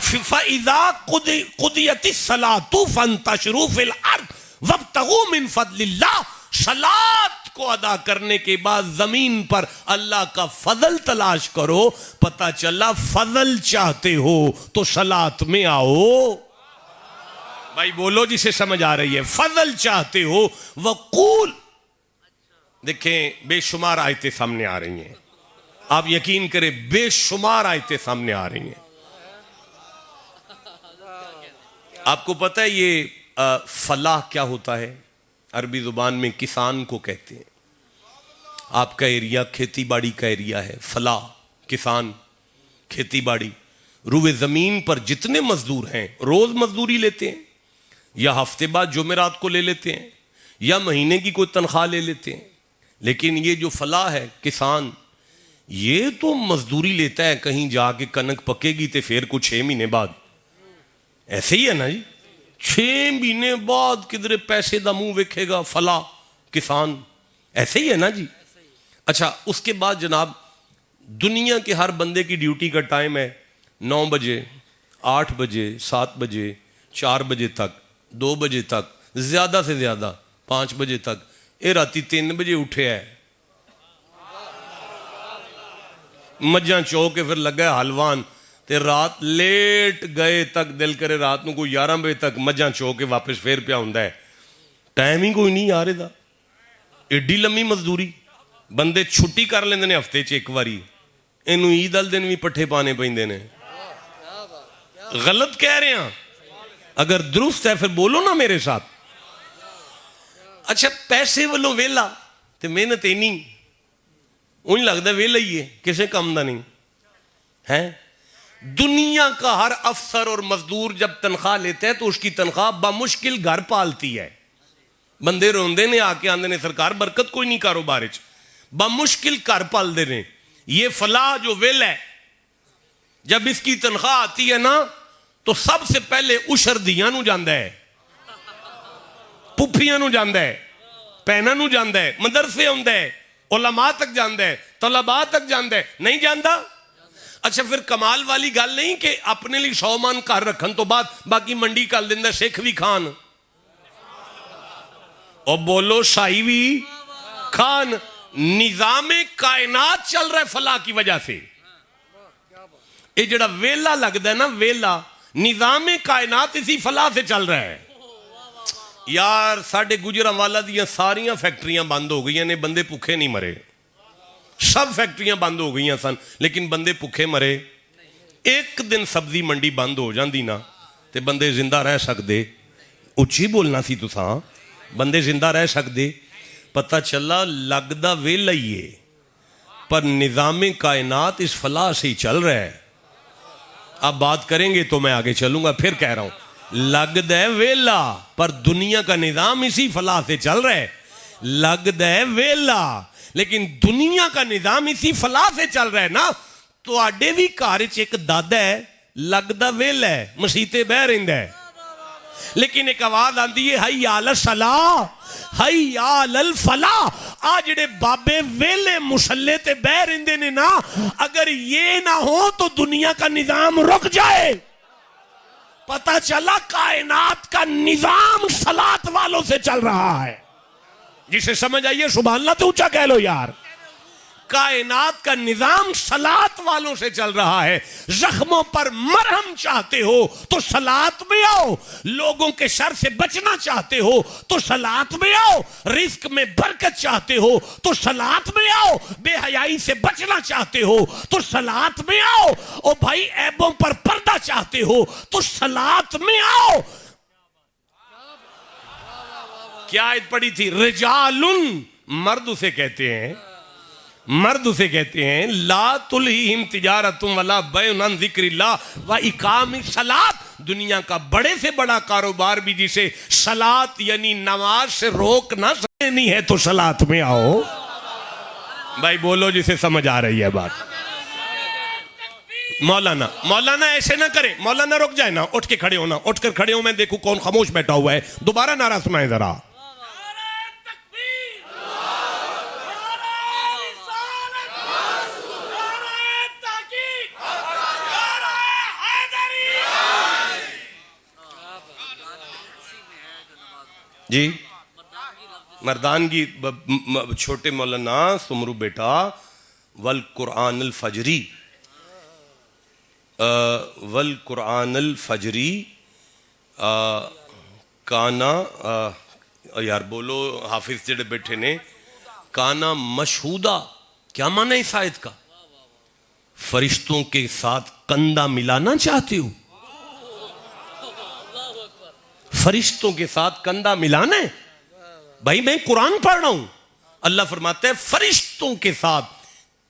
फ़इज़ा क़ुदियतिस सलातु फ़ंतशिरू फ़िल अर्ज़ वब्तगू मिन फ़ज़लिल्लाह, सलात को अदा करने के बाद जमीन पर अल्लाह का फजल तलाश करो। पता चला फजल चाहते हो तो सलात में आओ। भाई बोलो जिसे समझ आ रही है। फजल चाहते हो वक़ूल, देखें बेशुमार आयतें सामने आ रही हैं, आप यकीन करें बेशुमार आयतें सामने आ रही हैं। आपको पता है ये फलाह क्या होता है? अरबी जुबान में किसान को कहते हैं। आपका एरिया खेती बाड़ी का एरिया है, फलाह किसान, खेती बाड़ी। रुए ज़मीन पर जितने मजदूर हैं रोज़ मजदूरी लेते हैं, या हफ्ते बाद जुमेरात को ले लेते हैं, या महीने की कोई तनख्वाह ले लेते हैं। लेकिन ये जो फलाह है किसान, ये तो मजदूरी लेता है, कहीं जाके कनक पकेगी तो फिर कुछ 6 महीने बाद, ऐसे ही है ना जी। 6 महीने बाद किधरे पैसे का मुंह वेखेगा फला किसान, ऐसे ही है ना जी। अच्छा, उसके बाद जनाब दुनिया के हर बंदे की ड्यूटी का टाइम है 9 बजे, 8 बजे, 7 बजे, 4 बजे तक, 2 बजे तक, ज्यादा से ज्यादा 5 बजे तक। ये राती 3 बजे उठे है, मज्जां चो के फिर लगा हलवान, ते रात लेट गए तक दिल करे रात को कोई 11 बजे तक मज्जां चो के वापस फिर पिया हुंदा है। टाइम ही कोई नहीं यार इहदा, एडी लम्मी मजदूरी। बंदे छुट्टी कर लेंदे ने हफ्ते च एक बारी, इनू ईद वाले दिन भी पट्ठे पाने पैंदे ने। गलत कह रहे हैं? अगर दुरुस्त है फिर बोलो ना मेरे साथ। अच्छा, पैसे वालों वेला ते मेहनत इन्नी, उन लगता वेला ही है, किसी काम का नहीं है। दुनिया का हर अफसर और मजदूर जब तनख्वाह लेता है तो उसकी तनख्वाह बामुश्किल घर पालती है। बंदे रोंदे ने आके आंदे ने सरकार बरकत कोई नहीं कारोबार च, बामुश्किल घर पालते ने। ये फलाह जो वेल है, जब इसकी तनख्वाह आती है ना तो सबसे पहले उशर दियां नू जांदा है, पुफियां नू जांदा है, भैनां नू जांदा है, मदरसे आउंदा है, उलमा तक जांदा है, तलबा तक जांदा है, नहीं जांदा। अच्छा, फिर कमाल वाली गल नहीं कि अपने लिए 100 मन घर रखन तो बाद बाकी मंडी कर देंदा सिख भी खान, और बोलो शाही भी खान। निजामे कायनात चल रहा है फलाह की वजह से। ये जड़ा वेला लगता है ना, वेला निजामे कायनात इसी फलाह से चल रहा है यार। साडे गुजरांवाला दियां सारियां फैक्ट्रियां बंद हो गई ने, बंदे भुखे नहीं मरे। सब फैक्ट्रियां बंद हो गई सन लेकिन बंदे भुखे मरे। एक दिन सब्जी मंडी बंद हो जाती ना तो बंदे जिंदा रह सकते। उच्ची बोलना सी तुसां, बंदे जिंदा रह सकते। पता चला लगदा वेला ही है, पर निजामे कायनात इस फलाह से ही चल रहा है। अब बात करेंगे तो मैं आगे चलूंगा, फिर कह रहा हूं लगदा है वेला पर दुनिया का निजाम इसी फलाह से चल रहा है। लगदा है वेला लेकिन दुनिया का निजाम इसी फलाह से चल रहा है ना। तो आडे भी घर च एक दादा है, लगदा वेला है, मसीते बह रहिंदा है, लेकिन एक आवाज आती है हई आल सलाह, हई आल फलाह। आ जेड़े बाबे वेले मुसल्ले ते बह रहिंदे ने ना, अगर ये ना हो तो दुनिया का निजाम रुक जाए। पता चला कायनात का निजाम सलात वालों से चल रहा है। जिसे समझ आइए सुभान अल्लाह तो ऊंचा कह लो यार। कायनात का निजाम सलात वालों से चल रहा है। जख्मों पर मरहम चाहते हो तो सलात में आओ, लोगों के शर से बचना चाहते हो तो सलात में आओ, रिस्क में बरकत चाहते हो तो सलात में आओ, बेहयाई से बचना चाहते हो तो सलात में आओ, ओ भाई ऐबों पर पर्दा चाहते हो तो सलात में आओ। क्या आयत पढ़ी थी? रिजालुन, मर्द उसे कहते हैं, मर्द उसे कहते हैं ला तुलहिम तिजारतुम वला बैउन अन जिक्रिल्लाह व इकामिस सलात। दुनिया का बड़े से बड़ा कारोबार भी जिसे सलात यानी नमाज से रोक ना सके नहीं है तो सलात में आओ। भाई बोलो जिसे समझ आ रही है बात। मौलाना, मौलाना ऐसे ना करे, मौलाना रुक जाए ना, उठ के खड़े होना, उठकर खड़े हो, मैं देखूं कौन खामोश बैठा हुआ है। दोबारा नारा सुनाए जरा। जी मर्दानगी छोटे मौलाना सुमरू बेटा वल कुरान अल फजरी, वल कुरान अल फजरी काना यार बोलो हाफिज जेड़े बैठे ने, काना मशहूदा। क्या माना इस आयत का? फरिश्तों के साथ कंधा मिलाना चाहते हो? फरिश्तों के साथ कंधा मिलाना है? भाई मैं कुरान पढ़ रहा हूं, अल्लाह फरमाता है फरिश्तों के साथ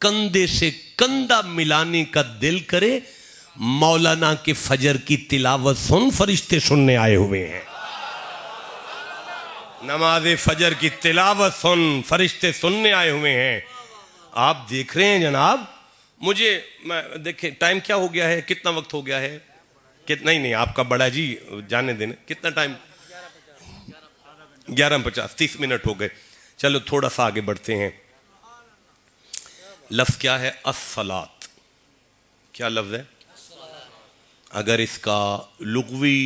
कंधे से कंधा मिलाने का दिल करे, मौलाना के फजर की तिलावत सुन, फरिश्ते सुनने आए हुए हैं। नमाज फजर की तिलावत सुन, फरिश्ते सुनने आए हुए हैं। आप देख रहे हैं जनाब, मुझे देखें टाइम क्या हो गया है, कितना वक्त हो गया है, कितना ही नहीं आपका बड़ा जी जाने देने, कितना टाइम, 11:50, 30 मिनट हो गए। चलो थोड़ा सा आगे बढ़ते हैं। लफ्ज क्या है? अस्सलात। क्या लफ्ज है? अगर इसका लुग़वी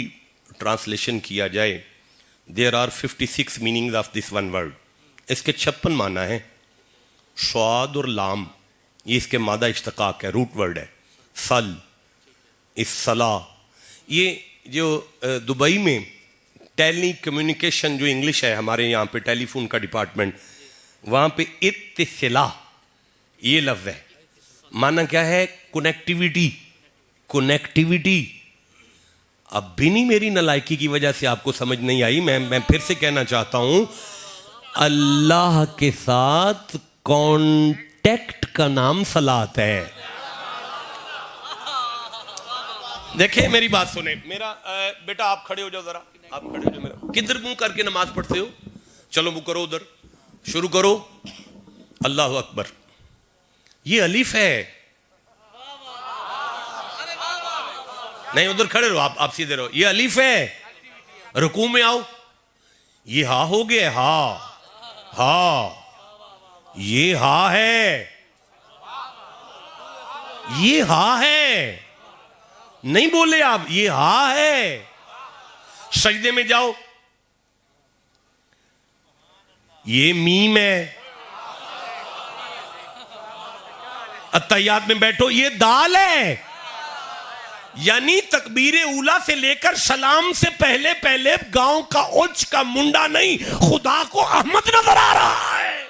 ट्रांसलेशन किया जाए, there are 56 meanings of this one word. इसके 56 माना है। स्वाद और लाम ये इसके मादा इश्तकाक है, रूट वर्ड है। सल, इस्सला, ये जो दुबई में टेली कम्युनिकेशन जो इंग्लिश है, हमारे यहाँ पे टेलीफोन का डिपार्टमेंट, वहाँ पे इत्तिसिला ये लफ्ज है। माना क्या है? कनेक्टिविटी। कनेक्टिविटी। अब भी नहीं, मेरी नलायकी की वजह से आपको समझ नहीं आई। मैं फिर से कहना चाहता हूं, अल्लाह के साथ कांटेक्ट का नाम सलात है। देखिए मेरी बात सुने, मेरा बेटा आप खड़े हो जाओ जरा, आप खड़े हो जाओ। मेरा किधर मुंह करके नमाज पढ़ते हो? चलो मुंह करो, उधर शुरू करो। अल्लाह अकबर। ये अलिफ है, नहीं उधर खड़े रहो, आप सीधे रहो। ये अलिफ है। रुकू में आओ, ये हा हो गया, हा हा, ये हा है, ये हा है, नहीं बोले आप, ये हा है। सजदे में जाओ, ये मीम है। अत्तहियात में बैठो, ये दाल है। यानी तकबीरे उला से लेकर सलाम से पहले पहले गांव का उच्च का मुंडा नहीं, खुदा को अहमद नजर आ रहा है।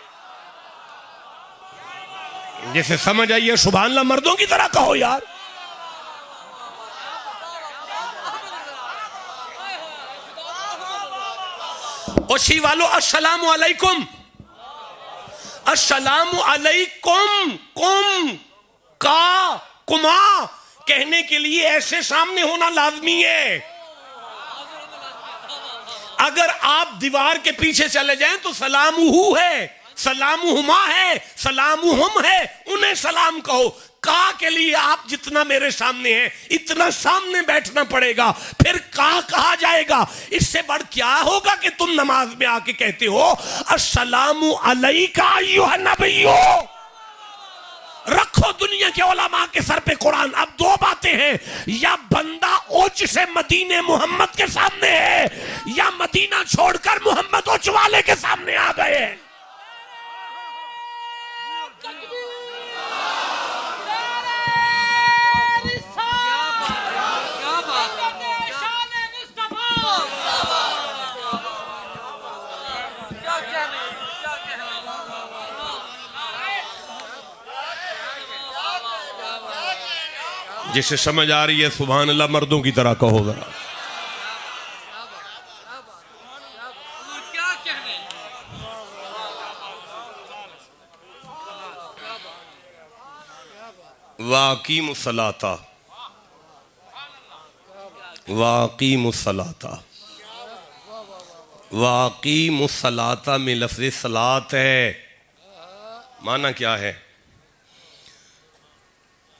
जैसे समझ आइए, सुभान अल्लाह मर्दों की तरह कहो यार। ओशी वालों, अस्सलामु अलैकुम, अस्सलामु अलैकुम। कुम का कुमा कहने के लिए ऐसे सामने होना लाजमी है। अगर आप दीवार के पीछे चले जाएं तो सलामुहु है, सलामुहुमा है, सलामुहुम है, उन्हें सलाम कहो। का के लिए आप जितना मेरे सामने है इतना सामने बैठना पड़ेगा, फिर का कहा जाएगा। इससे बढ़ क्या होगा कि तुम नमाज में आके कहते हो अस्सलामु अलैका अय्युहन नबिय्यु। रखो दुनिया के उलमा के सर पे कुरान। अब दो बातें हैं, या बंदा ओच से मदीने मोहम्मद के सामने है, या मदीना छोड़कर मोहम्मद ओच वाले के सामने आ गए। जिसे समझ आ रही है सुभान अल्लाह मर्दों की तरह कहो जरा। वाक़ीमुस्सलाता, वाक़ीमुस्सलाता, वाक़ीमुस्सलाता में लफ्ज़ सलात है। माना क्या है?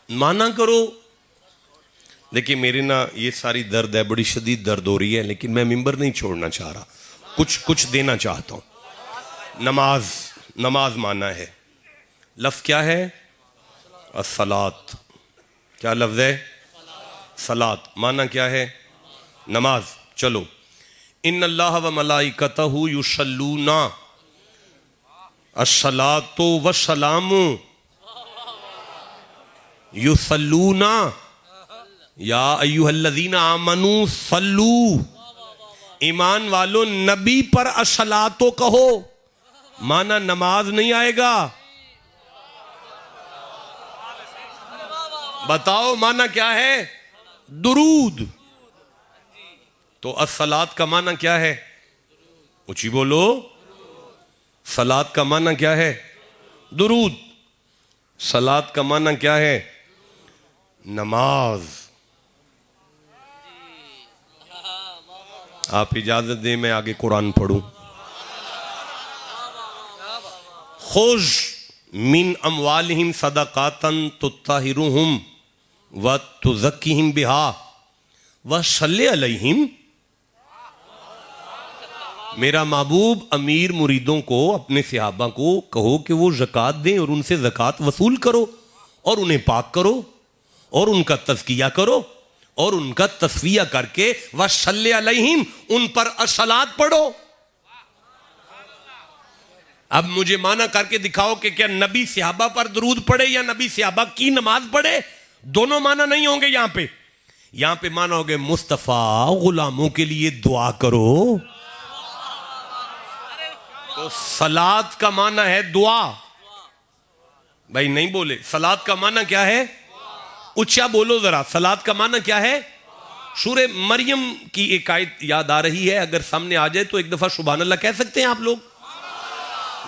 माना करो। देखिए मेरे ना ये सारी दर्द है, बड़ी शदीद दर्द हो रही है, लेकिन मैं मिंबर नहीं छोड़ना चाह रहा, कुछ देना चाहता हूं। नमाज, नमाज माना है, लफ्ज़ क्या है? अस्सलात। क्या लफ्ज़ है? सलात। माना क्या है? नमाज। चलो, इन्नल्लाह व मलाइकतहु युसल्लूना अस्सलातु वस्सलामु युसल्लूना या अय्युहल्लज़ीना आमनू सल्लू। ईमान वालों नबी पर अस्सलातो कहो। माना नमाज नहीं आएगा। बताओ माना क्या है? दुरूद। तो अस्सलात का माना क्या है? ऊंची बोलो। सलात का माना क्या है? दुरूद। सलात का माना क्या है? नमाज। आप इजाजत दें मैं आगे कुरान पढ़ूं। खुश मिन अमवालिहिम सदकातन तुत्ताहिरुहुम व तुज़क्कीहिम बिहा व सल्ले अलैहिम। मेरा महबूब अमीर मुरीदों को, अपने सहाबा को कहो कि वो ज़कात दें और उनसे ज़कात वसूल करो और उन्हें पाक करो और उनका तज़किया करो और उनका तस्विया करके व सल्ले अलैहिम, उन पर अस्सलात पढ़ो। अब मुझे माना करके दिखाओ कि क्या नबी सहाबा पर दरूद पढ़े या नबी सहाबा की नमाज पढ़े? दोनों माना नहीं होंगे। यहां पे माना होगे मुस्तफा गुलामों के लिए दुआ करो। तो सलात का माना है दुआ। भाई नहीं बोले, सलात का माना क्या है? ऊंचा बोलो जरा, सलात का माना क्या है? सूरे मरियम की एक आयत याद आ रही है, अगर सामने आ जाए तो एक दफा सुभान अल्लाह कह सकते हैं आप लोग?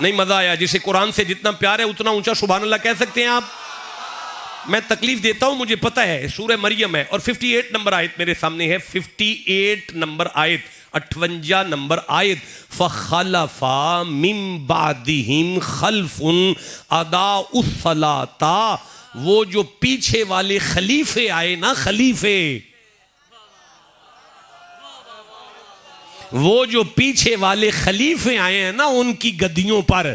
नहीं, मजा आया। जिसे कुरान से जितना प्यार है उतना ऊंचा सुभान अल्लाह कह सकते हैं आप? मैं तकलीफ देता हूं, मुझे पता है। सूरह मरियम है और 58 नंबर आयत मेरे सामने है। 58 नंबर आयत, 58 नंबर आयत। फखलफा मिन बादिहिम खल्फुन अदाउस सलाता। वो जो पीछे वाले खलीफे आए ना, खलीफे, वो जो पीछे वाले खलीफे आए हैं ना उनकी गद्दियों पर,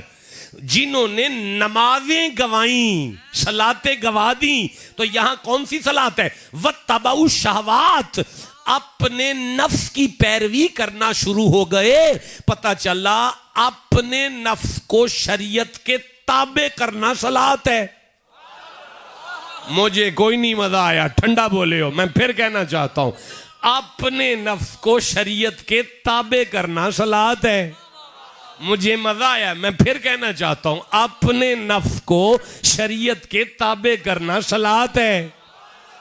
जिन्होंने नमाजें गवाई, सलातें गवा दी। तो यहां कौन सी सलात है? वत्तबउ शहवात, अपने नफ्स की पैरवी करना शुरू हो गए। पता चला अपने नफ्स को शरीयत के ताबे करना सलात है। मुझे कोई नहीं मजा आया, ठंडा बोले हो। मैं फिर कहना चाहता हूं, अपने नफ्स को शरीयत के ताबे करना सलात है। मुझे मजा आया, मैं फिर कहना चाहता हूं, अपने नफ्स को शरीयत के ताबे करना सलात है।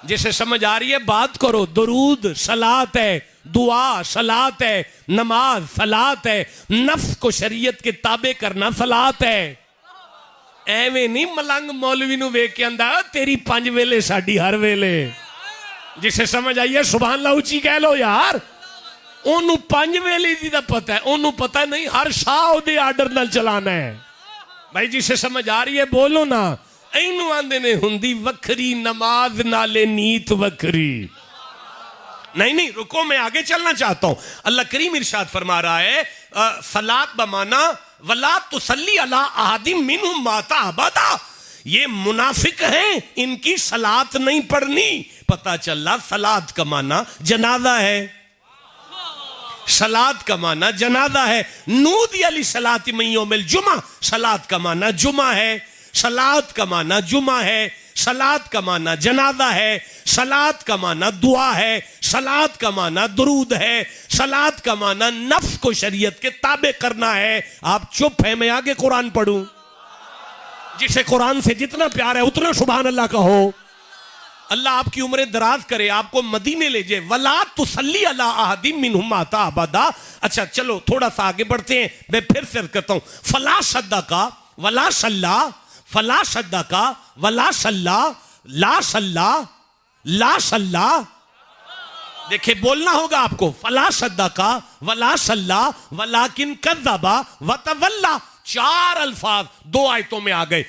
जिसे समझ आ रही है बात करो। दरूद सलात है, दुआ सलात है, नमाज सलात है, नफ्स को शरीयत के ताबे करना सलात है। एवें नहीं मलंग मौलवी नूं वेख के आंदा तेरी 5 वेले साडी हर वेले। जिसे समझ आई है सुभान अल्लाह ऊंची कह लो यार। ओनू 5 वेले दी दा पता है, ओनू पता नहीं हर शाह दे आर्डर नाल चलाना है। भाई जिसे समझ आ रही है बोलो ना। इनू आंदे ने हुंदी वखरी नमाज नाले नीत वखरी। नहीं, रुको, मैं आगे चलना चाहता हूं। अल्लाह करीम इरशाद फरमा रहा है सलात बमाना वला तुसल्ली अला अहदिम मिनहुम माता अबदा। ये मुनाफिक हैं, इनकी सलात नहीं पढ़नी। पता चला सलात का माना जनाजा है। सलात का माना जनाजा है। नूदी अली सलात में यौमिल जुमा, सलात का माना जुमा है। सलात का माना जुमा है। सलात का माना जनाजा है। सलात का माना दुआ है। सलात का माना दुरूद है। सलात का माना नफ्स को शरीयत के ताबे करना है। आप चुप है, मैं आगे कुरान पढ़ूं। जिसे कुरान से जितना प्यार है उतना सुभान अल्लाह कहो। अल्लाह आपकी उम्रें दराज करे, आपको मदीने ले जाए। वला तुसल्ली अला अहदिम मिनहुम माता अबदा। अच्छा चलो थोड़ा सा आगे बढ़ते हैं, मैं फिर से करता हूं। फला सद्दका वला सल्ला, फला सद्दका वला सल्ला, ला सल्ला, ला सल्ला। देखिए बोलना होगा आपको। फला सद्दका वला सल्ला वलाकिन कज़्ज़बा व तवल्ला। 4 अल्फाज 2 आयतों में आ गए।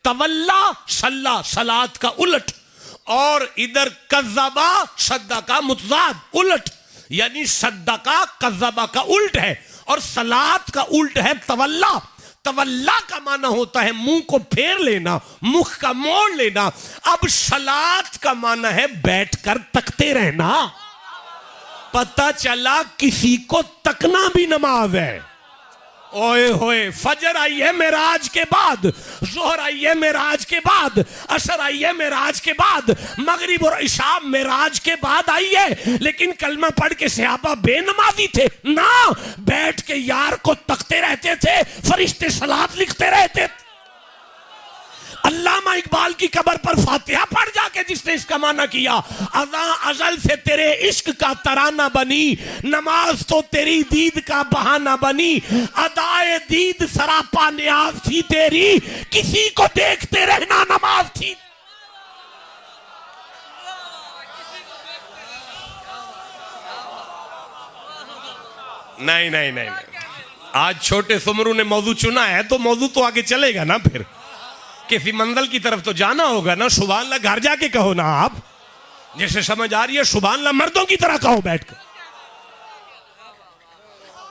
तवल्ला सल्ला, सलात का उलट, और इधर कज़्ज़बा सद्दका मुतज़ाद, उलट। यानी सद्दका कज़्ज़बा का उल्ट है और सलात का उल्ट है तवल्ला। तवल्ला का माना होता है मुंह को फेर लेना, मुख का मोड़ लेना। अब सलात का माना है बैठकर तकते रहना। पता चला किसी को तकना भी नमाज है। ओए होए, फजर आई है मेराज के बाद, जोहर आई है मेराज के बाद, असर आई है मेराज के बाद, मगरिब और इशा मेराज के बाद आई है। लेकिन कलमा पढ़ के सहाबा बेनमाजी थे ना, बैठ के यार को तकते रहते थे, फरिश्ते सलात लिखते रहते थे। अल्लामा इकबाल की कब्र पर फातिहा पढ़ जाके जिसने इसका माना किया, अज़ा अज़ल से तेरे इश्क का तराना बनी, नमाज तो तेरी दीद का बहाना बनी, अदाए दीद सरापा न्याज थी तेरी, किसी को देखते रहना नमाज थी। नहीं, आज छोटे सुमरू ने मौजू चुना है तो मौजू तो आगे चलेगा ना। फिर किसी मंजिल की तरफ तो जाना होगा ना, सुभान अल्लाह घर जाके कहो ना आप, जैसे समझ आ रही है सुभान अल्लाह मर्दों की तरह कहो बैठकर।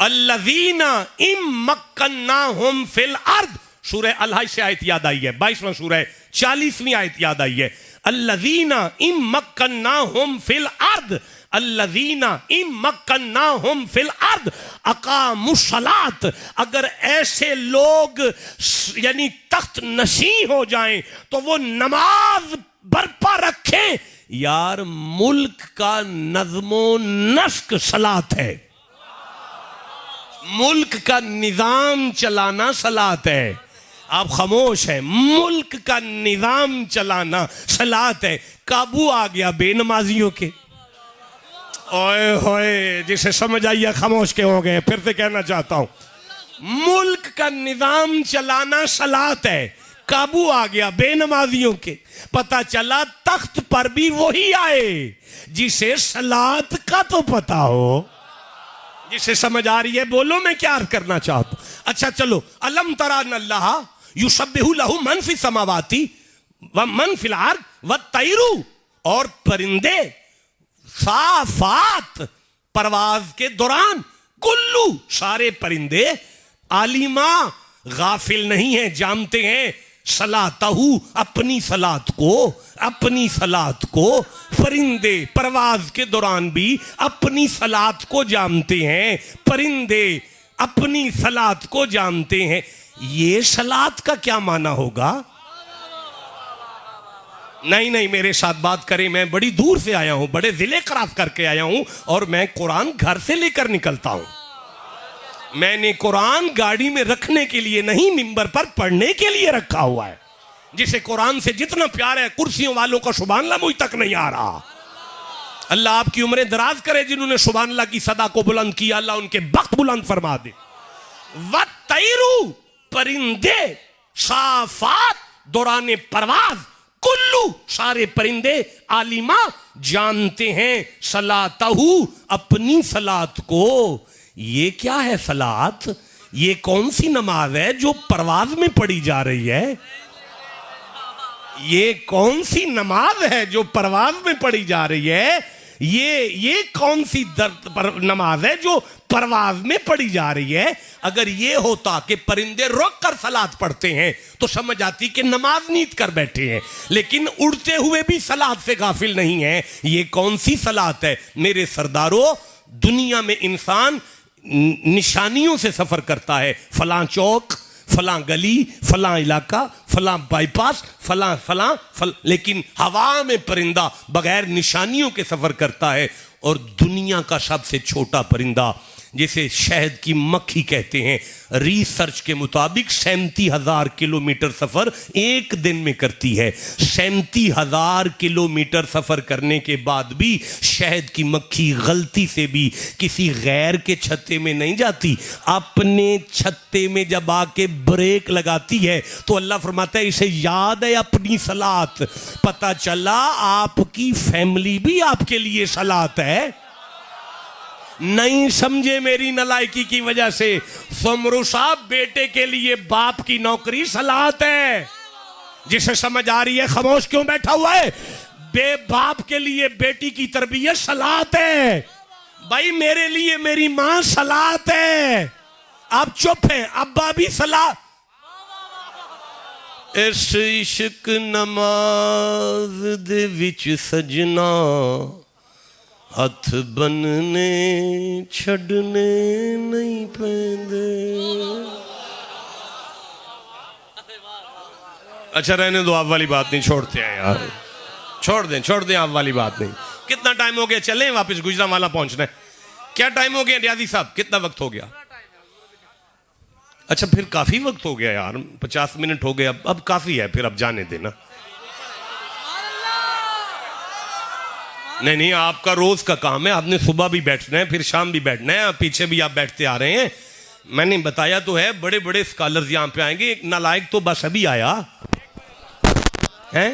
अल्लज़ीना इम्मक्कन्नाहुम फिल अर्द, सूरह अल-हज से आयत याद आई है, 22वां सूरह 40वीं आयत याद आई है। अल्लज़ीना इम्मक्कन्नाहुम फिल अर्द, अल्लज़ीना इम्मक्कन्नाहुम फिल अर्द अक़ामुस्सलात, अगर ऐसे लोग यानी तख्त नशी हो जाएं तो वो नमाज बरपा रखें। यार मुल्क का नज़्मो नस्क सलात है, मुल्क का निजाम चलाना सलात है। आप खामोश हैं, मुल्क का निजाम चलाना सलात है। काबू आ गया बेनमाजियों के, ओए होए जिसे समझ आइए खामोश के हो गए। फिर से कहना चाहता हूं, मुल्क का निजाम चलाना सलात है। काबू आ गया बेनमाजियों के, पता चला तख्त पर भी वही आए जिसे सलात का तो पता हो। जिसे समझ आ रही है बोलो, मैं क्या अर्ज करना चाहता हूं। अच्छा चलो, अलम तरा अल्लाह युसब्बिहु लहु मन फिस समावाति व मन फिल अर्द व तैरू, और परिंदे साफात परवाज के दौरान, कुल्लू सारे परिंदे, आलिमा गाफिल नहीं है, जानते हैं, सलातहू अपनी सलात को, अपनी सलात को, परिंदे परवाज के दौरान भी अपनी सलात को जानते हैं, परिंदे अपनी सलात को जानते हैं। ये सलात का क्या माना होगा? नहीं नहीं, मेरे साथ बात करें, मैं बड़ी दूर से आया हूं, बड़े जिले क्रॉस करके आया हूं, और मैं कुरान घर से लेकर निकलता हूं। मैंने कुरान गाड़ी में रखने के लिए नहीं, मिंबर पर पढ़ने के लिए रखा हुआ है। जिसे कुरान से जितना प्यार है, कुर्सियों वालों का सुभान अल्लाह मुझ तक नहीं आ रहा। अल्लाह आपकी उम्रें दराज करे, जिन्होंने सुभान अल्लाह की सदा को बुलंद किया, अल्लाह उनके वक्त बुलंद फरमा दे। व तैरू परिंदे, साफात दौरान परवाज, कुल्लू सारे परिंदे, आलिमा जानते हैं, सलातहू अपनी सलात को। ये क्या है सलात? ये कौन सी नमाज है जो परवाज में पढ़ी जा रही है? ये कौन सी नमाज है जो परवाज में पढ़ी जा रही है? ये कौन सी नमाज है जो परवाज में पढ़ी जा रही है? अगर ये होता कि परिंदे रोक कर सलात पढ़ते हैं तो समझ आती कि नमाज नीत कर बैठे हैं, लेकिन उड़ते हुए भी सलात से गाफिल नहीं है। ये कौन सी सलात है? मेरे सरदारों, दुनिया में इंसान निशानियों से सफर करता है, फलां चौक, फलां गली, फलां इलाका, फलां बाईपास, फलां, लेकिन हवा में परिंदा बगैर निशानियों के सफर करता है। और दुनिया का सबसे छोटा परिंदा जिसे शहद की मक्खी कहते हैं, रिसर्च के मुताबिक 37,000 किलोमीटर सफर एक दिन में करती है। 37,000 किलोमीटर सफर करने के बाद भी शहद की मक्खी गलती से भी किसी गैर के छत्ते में नहीं जाती, अपने छत्ते में जब आके ब्रेक लगाती है तो अल्लाह फरमाता है इसे याद है अपनी सलात। पता चला आपकी फैमिली भी आपके लिए सलात है। नहीं समझे मेरी नलायकी की वजह से, समरू साहब बेटे के लिए बाप की नौकरी सलात है। जिसे समझ आ रही है खामोश क्यों बैठा हुआ है? बाप के लिए बेटी की तरबियत सलात है। भाई मेरे लिए मेरी मां सलात है। आप चुप हैं, अब्बा भी सलात। इस इश्क नमाज दे विच सजना, हथ बनने छड़ने नहीं पैंदे। अच्छा रहने दो, आप वाली बात नहीं, छोड़ते हैं यार, छोड़ दें आप वाली बात नहीं। कितना टाइम हो गया? चलें वापस, गुजरांवाला पहुंचना है। क्या टाइम हो गया रियाजी साहब? कितना वक्त हो गया? अच्छा फिर काफी वक्त हो गया यार, 50 मिनट हो गए। अब काफी है, फिर अब जाने देना। नहीं, आपका रोज का काम है, आपने सुबह भी बैठना है, फिर शाम भी बैठना है, पीछे भी आप बैठते आ रहे हैं। मैंने बताया तो है, बड़े बड़े स्कॉलर्स यहां पे आएंगे। एक नालायक तो बस अभी आया है,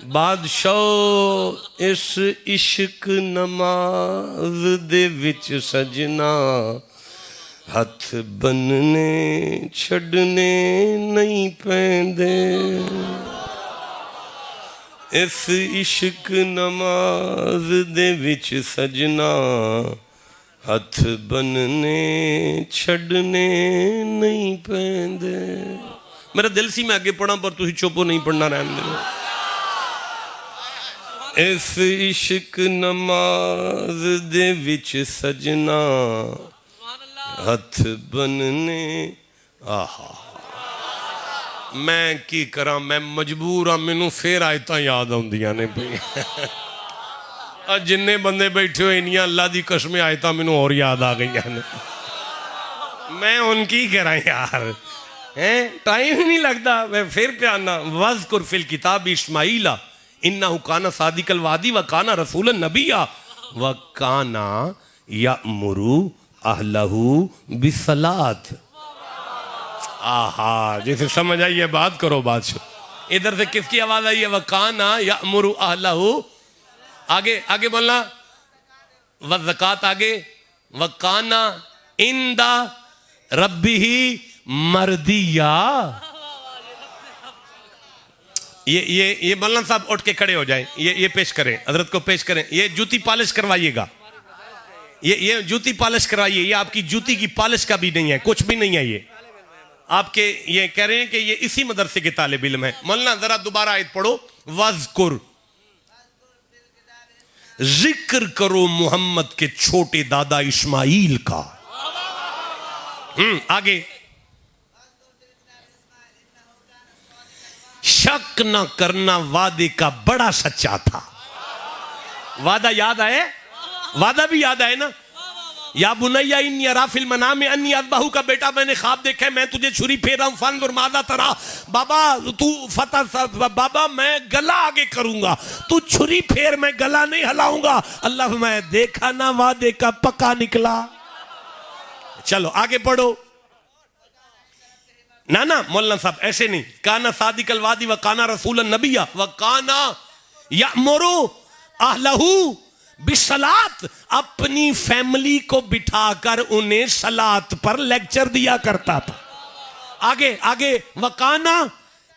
बादशाह इस इश्क नमाज दे विच सजना, हथ बनने छड़ने नहीं पैंदे, इस इश्क नमाज दे विच सजना, हथ बनने छड़ने नहीं पैंदे। मेरा दिल सी मैं अगे पढ़ा पर तुसी चुप नहीं पढ़ना रहने दो। इस इश्क नमाज दे विच सजना, हथ बनने। आहा मैं की करा, मैं मजबूर हाँ, मैनू फिर आयतां याद आउंदियां ने पई। जिन्ने बंदे बैठे हो इनियां अल्लाह दी कसमें आयतां मैनू और याद आ गई ने। मैं उनकी करा यार, हैं टाइम ही नहीं लगता। मैं फिर प्याना वज़कुर फिल किताब इस्माइला इन्नहु काना सादिकल वादी व काना रसूलन नबिया व काना यअमुरु अहलहु बिस्सलात। आहा जैसे समझ आई है बात करो बादशाह। इधर से किसकी आवाज आई है? व काना यअमुरु अहलहु। आगे आगे बोलना, व ज़कात आगे, व काना इंदा रब्बिही मर्दिया। ये मौलाना साहब उठ के खड़े हो जाएं, ये पेश करें, हजरत को पेश करें। ये जूती पॉलिश करवाइएगा, ये जूती पॉलिश करवाइए। ये आपकी जूती की पॉलिश का भी नहीं है, कुछ भी नहीं है। ये आपके ये कह रहे हैं कि ये इसी मदरसे के तालिब इल्म है। मौलाना जरा दोबारा आयत पढ़ो, वज़कुर, जिक्र करो मोहम्मद के छोटे दादा इस्माइल का। आगे, शक ना करना वादे का बड़ा सच्चा था। वादा याद आए? वादा भी याद आए ना? या बुनैया इन्नी अरा फिल मनाम अन्नी अज़बहू का, बेटा मैंने ख्वाब देखा है मैं तुझे छुरी फेर रहा हूं, फंजुर माज़ा तरा। बाबा तू फतह, बाबा मैं गला आगे करूंगा, तू छुरी फेर, मैं गला नहीं हिलाऊंगा। अल्लाह मैं देखा ना वादे का पक्का निकला। चलो आगे पढ़ो। ना ना मौलाना साहब ऐसे नहीं, काना सादिकल वादी व काना रसूलन नबिया व काना यअमुरु अहलहु बिस्सलात। अपनी फैमिली को बिठाकर उन्हें सलात पर लेक्चर दिया करता था। आगे आगे, व काना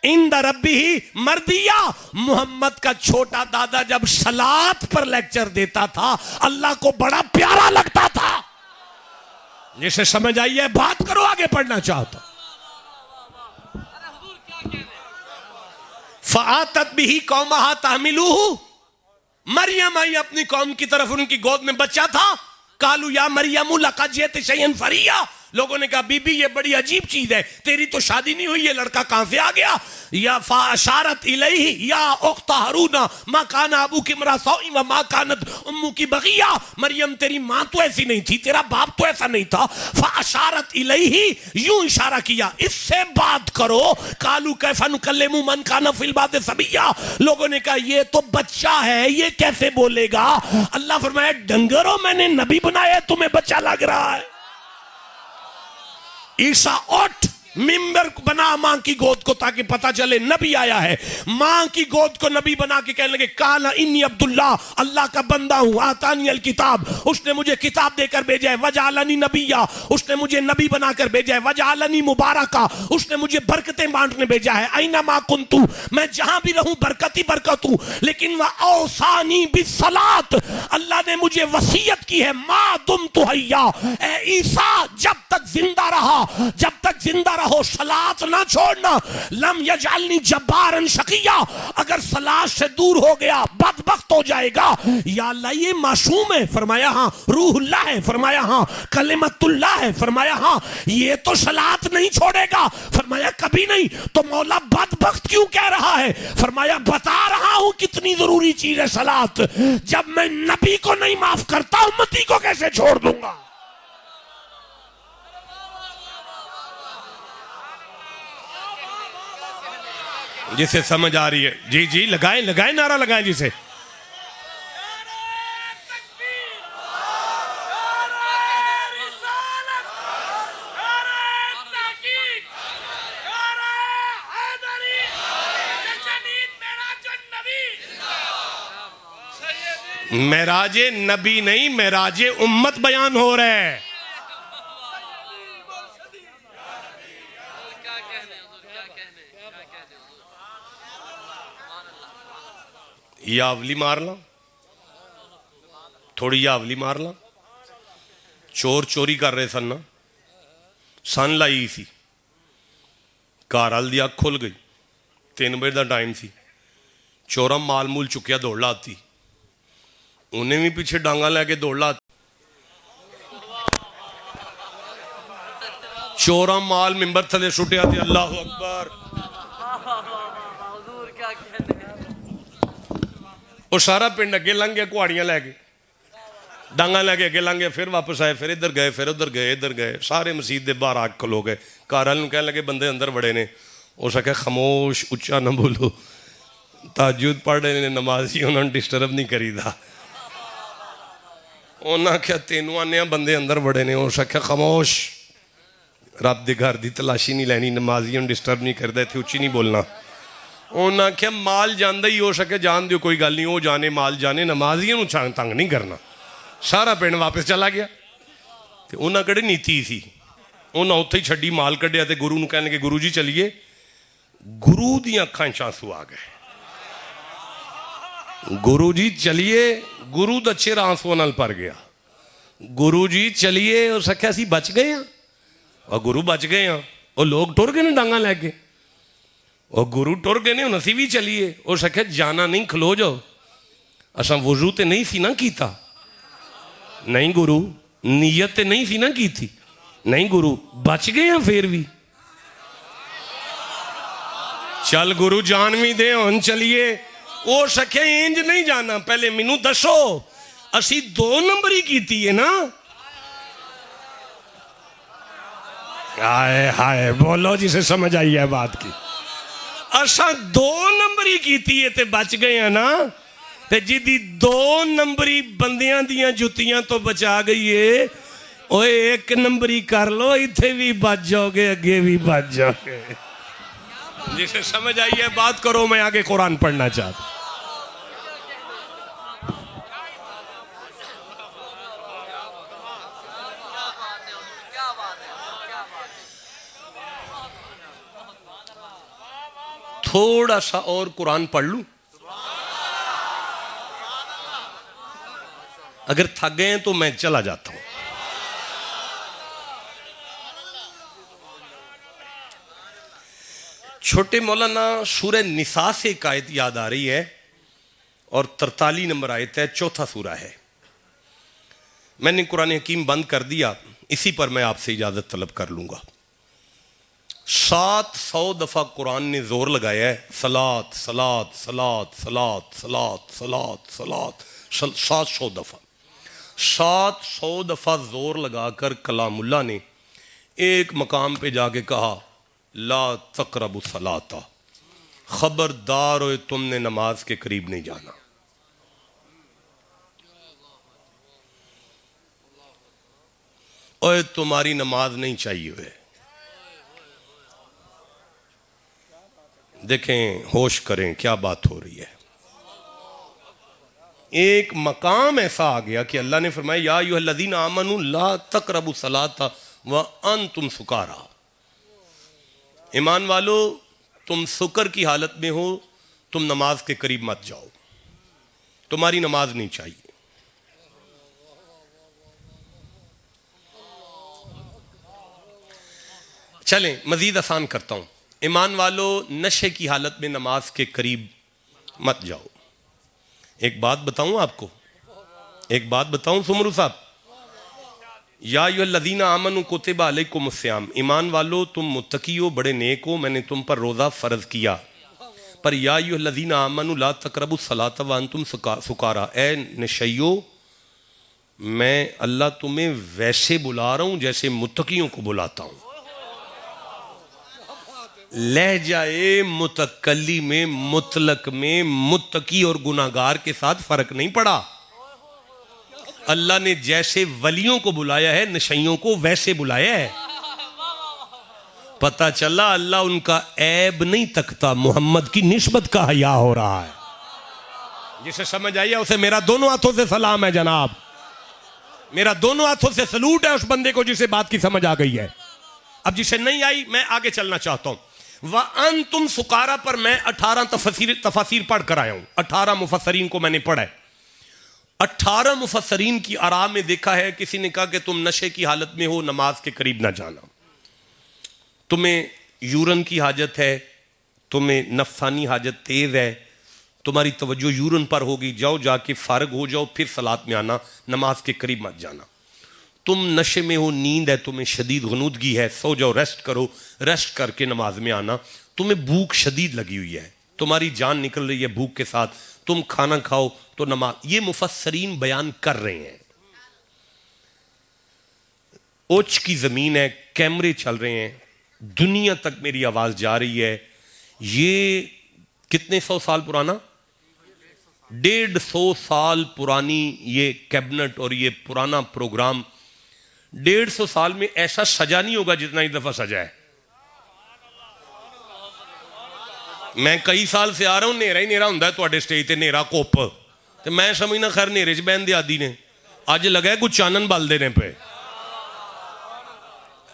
इंदा रब्बिही मर्दिया। मोहम्मद का छोटा दादा जब सलात पर लेक्चर देता था अल्लाह को बड़ा प्यारा लगता था। जिसे समझ आई है बात करो, आगे पढ़ना चाहता। फ़आतत बिही कौमहा तहमिलुहु। मरियम आई अपनी कौम की तरफ, उनकी गोद में बच्चा था। कालू या मरियम लक़द जिअति शैअन फ़रिया। लोगों ने कहा बीबी ये बड़ी अजीब चीज है, तेरी तो शादी नहीं हुई, ये लड़का कहां से आ गया? या फ़अशारत इलैहि या उख्त हारून मा काना अबूकी इम्रा सौइन व मा कानत उम्मुकी बगिया। मरियम तेरी मां तो ऐसी नहीं थी, तेरा बाप तो ऐसा नहीं था। फ़अशारत इलैहि, यूं इशारा किया, इससे बात करो। कालू कैफ़ा नुकल्लिमु मन काना फ़िल बादि सबिया। लोगों ने कहा ये तो बच्चा है, ये कैसे बोलेगा? अल्लाह फरमाया डंगरो मैंने नबी बनाया, तुम्हें बच्चा लग रहा है। ईसा उठ, मिंबर बना मां की गोद को, ताकि पता चले नबी आया है। मां की गोद को नबी बना के कहने लगे काला इन्नी अब्दुल्ला, अल्लाह का बंदा हूं, आतानी अल किताब, उसने मुझे किताब देकर भेजा है। वजालनी नबिया, उसने मुझे नबी बनाकर भेजा है। वजालनी मुबारका, उसने मुझे बरकतें बांटने भेजा है। ऐना मा कुन्तु, मैं जहां भी रहूं बरकत ही बरकत हूं। लेकिन वह औसानी बिस्सलात, अल्लाह ने मुझे वसीयत की है मा तुम तो हैया। ईसा जब तक जिंदा रहा, जब तक जिंदा रहो सलात ना छोड़ना। लम यजअलनी जब्बारन शकिया, अगर सलात से दूर हो गया बदबख्त हो जाएगा। या अल्लाह ये मासूम है, फरमाया हाँ। रूहुल्लाह है, फरमाया हाँ। कलिमतुल्लाह है, फरमाया हाँ। ये तो सलात नहीं छोड़ेगा, फरमाया कभी नहीं। तो मौला बदबख्त क्यों कह रहा है? फरमाया बता रहा हूं कितनी जरूरी चीज है सलात। जब मैं नबी को नहीं माफ करता उम्मती को कैसे छोड़ दूंगा? जिसे समझ आ रही है जी जी लगाएं लगाएं, नारा लगाएं जिसे। मेराजे नबी नहीं, मेराजे उम्मत बयान हो रहा है। यावली मार ला, थोड़ी यावली मार ला। चोर चोरी कर रहे सन ना, सन लाई सी, घर वाल दी अख खुल गई, 3 बजे का टाइम सी, चोरा माल मूल चुकिया दौड़ लाती, उन्हें भी पीछे डांगा लैके दौड़ लाती। चोरा माल मिंबर थले सुटिया ते अल्लाह अकबर, वो सारा पिंड अगे लंघ गया कुहाड़ियां लैके, डांगा लैके अगे लंघ गया, फिर वापस आए, फिर इधर गए, फिर उधर गए, इधर गए, सारे मसीत के बाहर आग खलो गए। घर वाले कह लगे बंदे अंदर बड़े ने, उस आख्या खामोश उच्चा ना बोलो, ताजुद पढ़ रहे ने नमाजी, उन्होंने डिस्टर्ब नहीं करीदा। उन्हें आख्या तेनू आने बंदे अंदर बड़े ने, उस आख्या खामोश, रब के घर की तलाशी नहीं लैनी, नमाजी डिस्टर्ब नहीं करता, इतने उच्ची नहीं बोलना। उन्हें आख्या माल जाना ही हो सके जान दो, कोई गल नहीं, वो जाने माल जाने, नमाजियों तंग नहीं करना। सारा पिंड वापस चला गया। तो उन्हें कड़ी नीति सी, उन्हें उत्थे ही छड्डी माल कढ़िया, तो गुरु कह लगे गुरु जी चलिए। गुरु दी अखां च आंसू आ गए, गुरु जी चलिए, गुरु दा चेहरा आंसुओं नाल भर गया। गुरु जी चलिए, उस आख्या असीं बच गए हैं, और गुरु बच गए हैं, और लोग टुर गए ने डांगा लैके, और गुरु टुर गए ने, हुण असीं भी चलिए। उस आख्या जाना नहीं, खलो जाओ, असां वजू तो नहीं सी ना कीता, नहीं गुरु नीयत ते नहीं सी ना की थी, नहीं गुरु बच गए हैं फिर भी, चल गुरु जान भी दे, हुण चलिए। वो सख्या इंज नहीं जाना, पहले मैनू दसो, असी 2 नंबरी की है ना। हाय हाय बोलो जिसे समझ आई है बात की, असा 2 नंबरी की है ते बच गए हैं ना। ते जिदी 2 नंबरी बंदियां दियां जुतियां तो बचा गई है, ओए 1 नंबरी कर लो, इथे भी बच जाओगे, अगे भी बच जाओगे। जिसे समझ आई है बात करो, मैं आगे कुरान पढ़ना चाहता। थोड़ा सा और कुरान पढ़ लूं, अगर थक गए तो मैं चला जाता हूं। छोटे मौलाना सूरह निसा से एक आयत याद आ रही है, और 43 नंबर आयत है, 4था सूरा है। मैंने कुरान हकीम बंद कर दिया, इसी पर मैं आपसे इजाजत तलब कर लूंगा। 700 दफा कुरान ने जोर लगाया है, सलात सलात सलात सलात सलात सलात सलात, 700 दफा, 700 दफा जोर लगाकर कलामुल्लाह ने एक मकाम पे जाके कहा, ला तकरबु सलाता, खबरदार हो तुमने नमाज के करीब नहीं जाना। ओए तुम्हारी नमाज नहीं चाहिए हुए। देखें, होश करें क्या बात हो रही है। एक मकाम ऐसा आ गया कि अल्लाह ने फरमाया, या अय्युहल्लज़ीना आमनू ला तक़रबू सलाता व अंतुम सुकारा, ईमान वालो तुम सुकर की हालत में हो, तुम नमाज के करीब मत जाओ, तुम्हारी नमाज नहीं चाहिए। चलें मजीद आसान करता हूं, ईमान वालो नशे की हालत में नमाज के करीब मत जाओ। एक बात बताऊं आपको, एक बात बताऊं सुमरू साहब, या अय्युहल्लज़ीना आमनू कुतिबा अलैकुमुस्सियाम, ईमान वालो तुम मुत्तकी हो, बड़े नेक हो, मैंने तुम पर रोज़ा फ़र्ज किया। पर या अय्युहल्लज़ीना आमनू ला तक़रबू सलाता व अंतुम सुकारा, ए नशइयो मैं अल्लाह तुम्हें वैसे बुला रहा हूं जैसे मुत्तकियों को बुलाता हूं। लहजाए मुतकल्ली में, मुतलक में मुत्तकी और गुनाहगार के साथ फर्क नहीं पड़ा। अल्लाह ने जैसे वलियों को बुलाया है, नशइयों को वैसे बुलाया है। पता चला अल्लाह उनका ऐब नहीं तकता, मोहम्मद की निस्बत का हया हो रहा है। जिसे समझ आई है उसे मेरा दोनों हाथों से सलाम है जनाब, मेरा दोनों हाथों से सलूट है उस बंदे को जिसे बात की समझ आ गई है। अब जिसे नहीं आई मैं आगे चलना चाहता हूं। व अंतुम सुकारा पर मैं 18 तफसीर पढ़ कर आया हूं। 18 मुफस्सरीन को मैंने पढ़ा है। 18 मुफस्सरीन की आरा में देखा है, किसी ने कहा कि तुम नशे की हालत में हो, नमाज के करीब ना जाना। तुम्हें यूरन की हाजत है, तुम्हें नफसानी हाजत तेज है, तुम्हारी तवज्जो यूरन पर होगी, जाओ जाके फारग हो जाओ, फिर सलात में आना, नमाज के करीब मत जाना। तुम नशे में हो, नींद है, तुम्हें शदीद गनूदगी है, सो जाओ, रेस्ट करो, रेस्ट करके नमाज में आना। तुम्हें भूख शदीद लगी हुई है, तुम्हारी जान निकल रही है भूख के साथ, तुम खाना खाओ तो नमाज। ये मुफस्सरीन बयान कर रहे हैं। ओच की जमीन है, कैमरे चल रहे हैं, दुनिया तक मेरी आवाज जा रही है। ये कितने 100 साल पुराना, 150 साल पुरानी ये कैबिनेट और ये पुराना प्रोग्राम 150 साल में ऐसा सजा नहीं होगा जितना इस दफा सजा है। मैं कई साल से आ रहा हूं, नेरा ही नेरा हुंदा तुहाडे स्टेज ते, नेरा कुप ते मैं समझना खैर नेरे च बहन दे आदि ने, अज लगा कुछ चानन बलदे ने पे।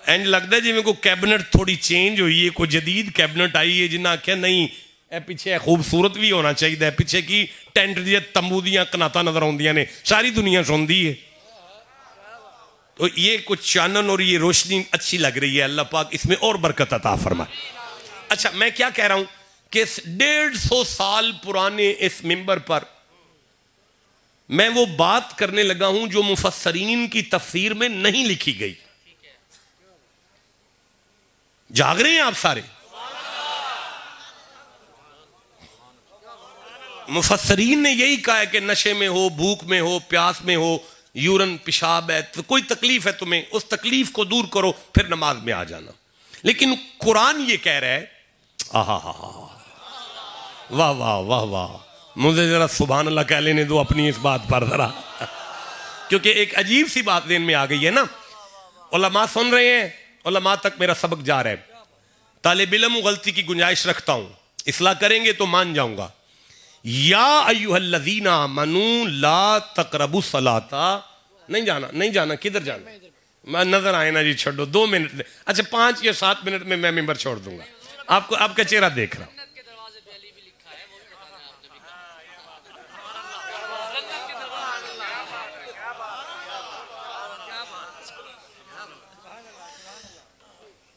इंज लगता जिवें कोई कैबिनेट थोड़ी चेंज हुई है, कोई जदीद कैबिनेट आई है जिन्हें आख्या नहीं ए पिछे खूबसूरत भी होना चाहिए, पिछे की टेंट दी तंबू दी कनाता नजर आउंदियां ने, सारी दुनिया सुनती है। तो ये कुछ चानन और ये रोशनी अच्छी लग रही है, अल्लाह पाक इसमें और बरकत अता फरमाए। अच्छा, मैं क्या कह रहा हूं कि 150 साल पुराने इस मिंबर पर मैं वो बात करने लगा हूं जो मुफस्सरीन की तफसीर में नहीं लिखी गई। जाग रहे हैं आप सारे? मुफस्सरीन ने यही कहा है कि नशे में हो, भूख में हो, प्यास में हो, यूरन पेशाब है, तो कोई तकलीफ है तुम्हें, उस तकलीफ को दूर करो, फिर नमाज में आ जाना। लेकिन कुरान ये कह रहा है, आहा हा हा, वाह वाह वाह वाह, मुझे जरा सुभान अल्लाह कह लेने दो अपनी इस बात पर जरा, क्योंकि एक अजीब सी बात ज़हन में आ गई है ना। उलमा सुन रहे हैं, उलमा तक मेरा सबक जा रहा है। तालिब इल्म गलती की गुंजाइश रखता हूं, इस्लाह करेंगे तो मान जाऊंगा। या अय्युहल्लज़ीना आमनू ला तक़रबू सलाता, नहीं जाना, नहीं जाना, किधर जाना, मैं नजर आए ना जी, छोड़ो 2 मिनट। अच्छा 5 या 7 मिनट में मैं मेंबर छोड़ दूंगा, आपको आपका चेहरा देख रहा हूं।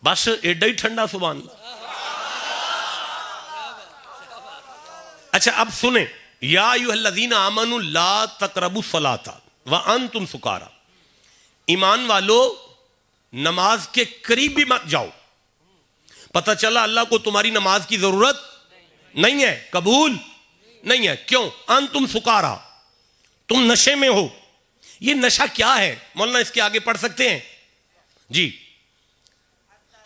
बस एडा ही ठंडा सुभान अल्लाह। अच्छा अब सुने, या अय्युहल्लज़ीना आमनू ला तक़रबू सलाता व अंतुम सुकारा, ईमान वालो नमाज के करीब भी मत जाओ। पता चला अल्लाह को तुम्हारी नमाज की जरूरत नहीं है, कबूल नहीं है। क्यों? अंतुम सुकारा, तुम नशे में हो। ये नशा क्या है मौलाना, इसके आगे पढ़ सकते हैं जी।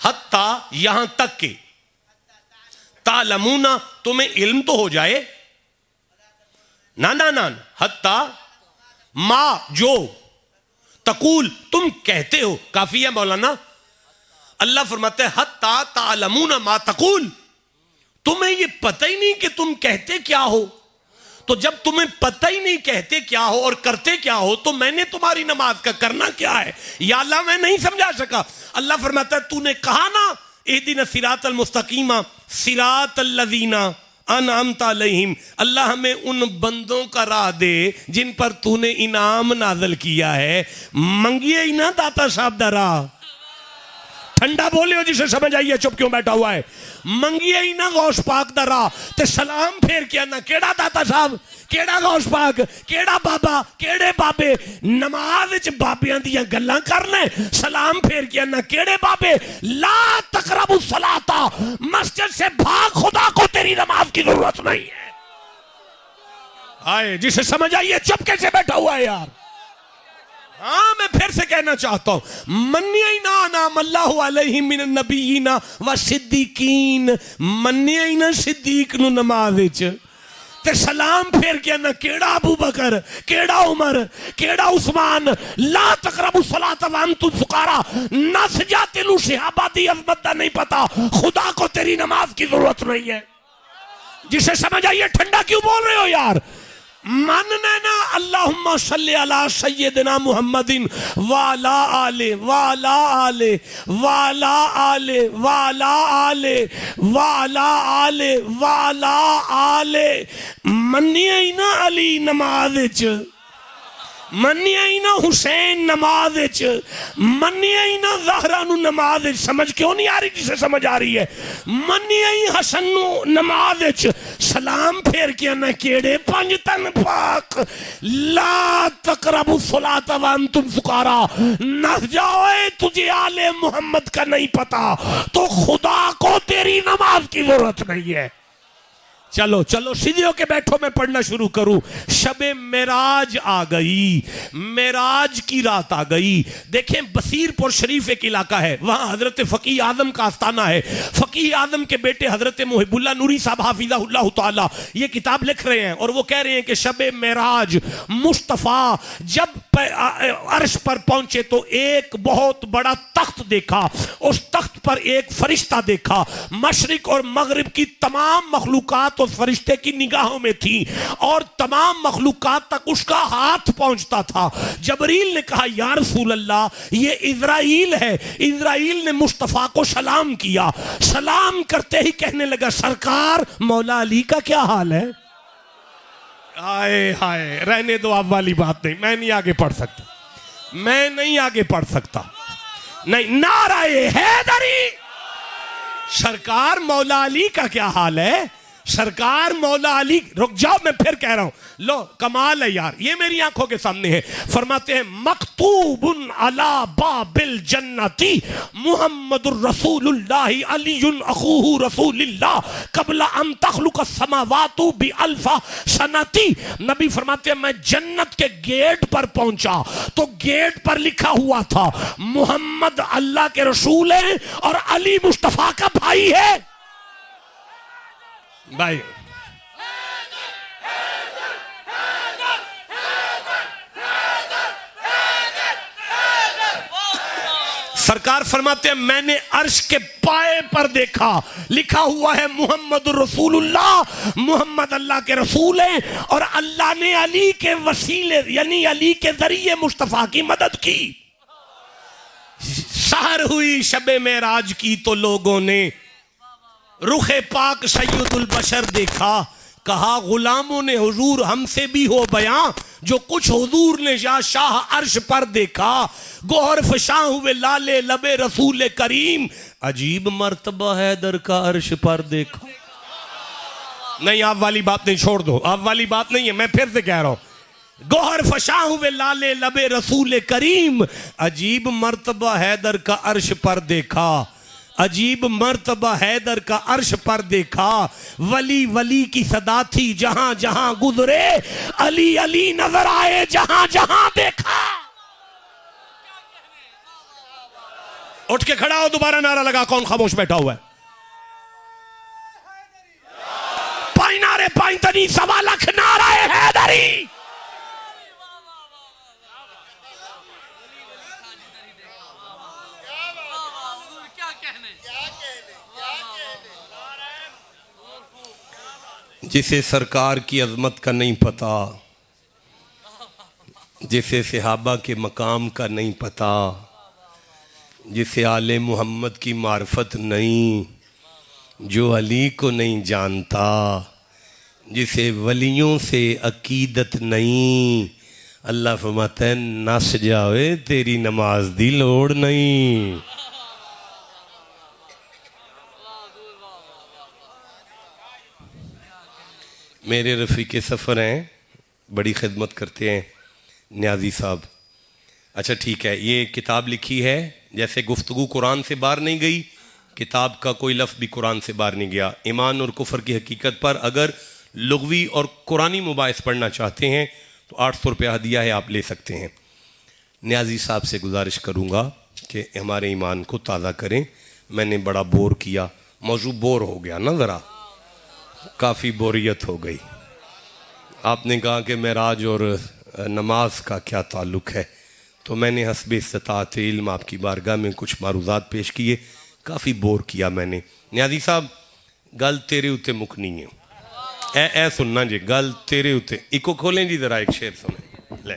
हत्ता, यहां तक के, तालमूना, तुम्हें इल्म तो हो जाए ना, ना ना, हत्ता मा, जो, तकूल, तुम कहते हो, काफी है मौलाना। अल्लाह फरमाते हैं हत्ता तालमूना मा तकूल, तुम्हें ये पता ही नहीं कि तुम कहते क्या हो। तो जब तुम्हें पता ही नहीं कहते क्या हो और करते क्या हो, तो मैंने तुम्हारी नमाज का करना क्या है? या अल्लाह मैं नहीं समझा सका। अल्लाह फरमाता है तूने कहा ना इहदिना सिरातल मुस्तकीमा सिरातल लज़ीना अनअमता अलैहिम, अल्लाह हमें उन बंदों का राह दे जिन पर तूने इनाम नाज़िल किया है। मंगिए ही ना दाता साहब दा राह, ठंडा बोले हो जिसे समझ आइए, चुप क्यों बैठा हुआ है। मंगिए ही ना गौस पाक दा राह ते सलाम फेर के ना, केड़ा दाता साहब, केड़ा गौस पाक, केड़ा बाबा, केड़े बाबे। नमाज विच बाबियां दियां गल्लां कर ले, सलाम फेर के ना, केड़े बाबे। ला तक़रबू सलाता, मस्जिद से भाग, खुदा को तेरी नमाज की जरूरत नहीं है। आए जिसे समझ आइए, चुप कैसे बैठा हुआ है यार। हाँ मैं फिर से कहना चाहता हूं, मन्निया नाम अल्लाहु अलैहि मिन नबीना व सिद्दीकीन, मन्निया ही ना सिद्दीक नु नमाज विच ते सलाम फेर के ना, केड़ा अबू बकर, केड़ा उमर, केड़ा उस्मान। ला तक़रबू सलात व अंतुम सुकारा, नसजातिलु शिहाबादी अज़मत दा नहीं पता, खुदा को तेरी नमाज की जरूरत नहीं है। जिसे समझ आइए, ठंडा क्यों बोल रहे हो यार। मानना ना अल्लाहुम्मा सल्ली अला सय्यिदिना मुहम्मदिन वाला आले वाला आले वाला आले वाला आले वाला आले वाला आले। मन्निया ही ना अली नमाज च, मन्निया ही ना हुसैन नमाज च, मन्निया ही ना ज़हरा नू नमाज च। समझ क्यों नहीं आ रही? जिसे समझ आ रही है। मन्निया ही हसन नू नमाज च सलाम फेर के ना केड़े पंज तन पाक ला तकरबु सलात व अंतुम सुकारा। न जाओ तुझे आले मोहम्मद का नहीं पता तो खुदा को तेरी नमाज की जरूरत नहीं है। चलो चलो सीधे होके बैठो, मैं पढ़ना शुरू करूं। शबे मेराज आ गई, मेराज की रात आ गई। देखें बसीरपुर शरीफ एक इलाका है, वहां हजरत फकीह आजम का आस्थाना है। फकीह आजम के बेटे हजरत मुहिबुल्लाह नूरी साहब हाफिज़हुल्लाह ताला ये किताब लिख रहे हैं और वो कह रहे हैं कि शबे मेराज मुस्तफ़ा जब अर्श पर पहुंचे तो एक बहुत बड़ा तख्त देखा। उस तख्त पर एक फरिश्ता देखा। मशरिक और मगरिब की तमाम मखलूकात उस फरिश्ते की निगाहों में थी और तमाम मखलूकात तक उसका हाथ पहुंचता था। जबरील ने कहा या रसूल अल्लाह ये इज़राइल है। इज़राइल ने मुस्तफ़ा को सलाम किया। सलाम करते ही कहने लगा सरकार मौला अली का क्या हाल है? हाय हाय, रहने दो आप वाली बात नहीं, मैं नहीं आगे पढ़ सकता, मैं नहीं आगे पढ़ सकता। नहीं, नाराए हैदरी, सरकार मौला अली का क्या हाल है? सरकार मौला अली, रुक जाओ मैं फिर कह रहा हूं, लो कमाल है यार, ये मेरी आंखों के सामने है। फरमाते हैं मकतूबुन अला बाबिल जन्नती मुहम्मदुर रसूलुल्लाह अलीयुन अखूहु रसूलिल्लाह कबला अन तखलुक अस्समावातु बि अल्फा सनती। नबी फरमाते हैं मैं जन्नत के गेट पर पहुंचा तो गेट पर लिखा हुआ था मुहम्मद अल्लाह के रसूल है और अली मुस्तफा का भाई है। भाई सरकार फरमाते हैं मैंने अर्श के पाए पर देखा लिखा हुआ है मोहम्मद रसूलुल्लाह, मोहम्मद अल्लाह के रसूल हैं और अल्लाह ने अली के वसीले यानी अली के जरिए मुस्तफा की मदद की। सहर हुई शबे मेराज की तो लोगों ने रुखे पाक सैयदुल बशर देखा। कहा गुलामों ने हुजूर हमसे भी हो बयां जो कुछ हुजूर ने या शाह अर्श पर देखा। गोहर फशां हुए लाले लबे रसूल करीम, अजीब मर्तबा हैदर का अर्श पर देखा। नहीं आप वाली बात नहीं, छोड़ दो, आप वाली बात नहीं है, मैं फिर से कह रहा हूं। गोहर फशां हुए लाले लबे रसूल करीम, अजीब मर्तबा हैदर का अर्श पर देखा। अजीब मर्तबा हैदर का अर्श पर देखा। वली वली की सदा थी जहां जहां गुजरे, अली अली नजर आए जहां जहां देखा। उठ के खड़ा हो, दोबारा नारा लगा, कौन खामोश बैठा हुआ है? पाई नारे पाई तनी 1.25 लाख नाराए हैदरी। जिसे सरकार की अजमत का नहीं पता, जिसे सहाबा के मकाम का नहीं पता, जिसे आले मोहम्मद की मार्फत नहीं, जो अली को नहीं जानता, जिसे वलियों से अकीदत नहीं, अल्लाह फरमाता है नस जावे तेरी नमाज दी लोड़ नहीं। मेरे रफ़ीक़े सफ़र हैं, बड़ी खिदमत करते हैं न्याजी साहब। अच्छा ठीक है, ये किताब लिखी है, जैसे गुफ्तगू कुरान से बाहर नहीं गई, किताब का कोई लफ्ज़ भी कुरान से बाहर नहीं गया। ईमान और कुफर की हकीकत पर अगर लुग़वी और कुरानी मुबाहिस पढ़ना चाहते हैं तो 800 रुपया हदिया है, आप ले सकते हैं। न्याजी साहब से गुजारिश करूँगा कि हमारे ईमान को ताज़ा करें। मैंने बड़ा बोर किया, मौजू बोर हो गया ना, ज़रा काफ़ी बोरियत हो गई। आपने कहा कि मेराज और नमाज का क्या ताल्लुक़ है, तो मैंने हस्बे इस्तिताअत इल्म आपकी बारगाह में कुछ मारूज़ात पेश किए, काफ़ी बोर किया मैंने। न्याजी साहब गल तेरे उत्ते मुकनी है, ए सुनना जी गल तेरे उत्ते इको खोलें जी जरा एक शेर सुने ले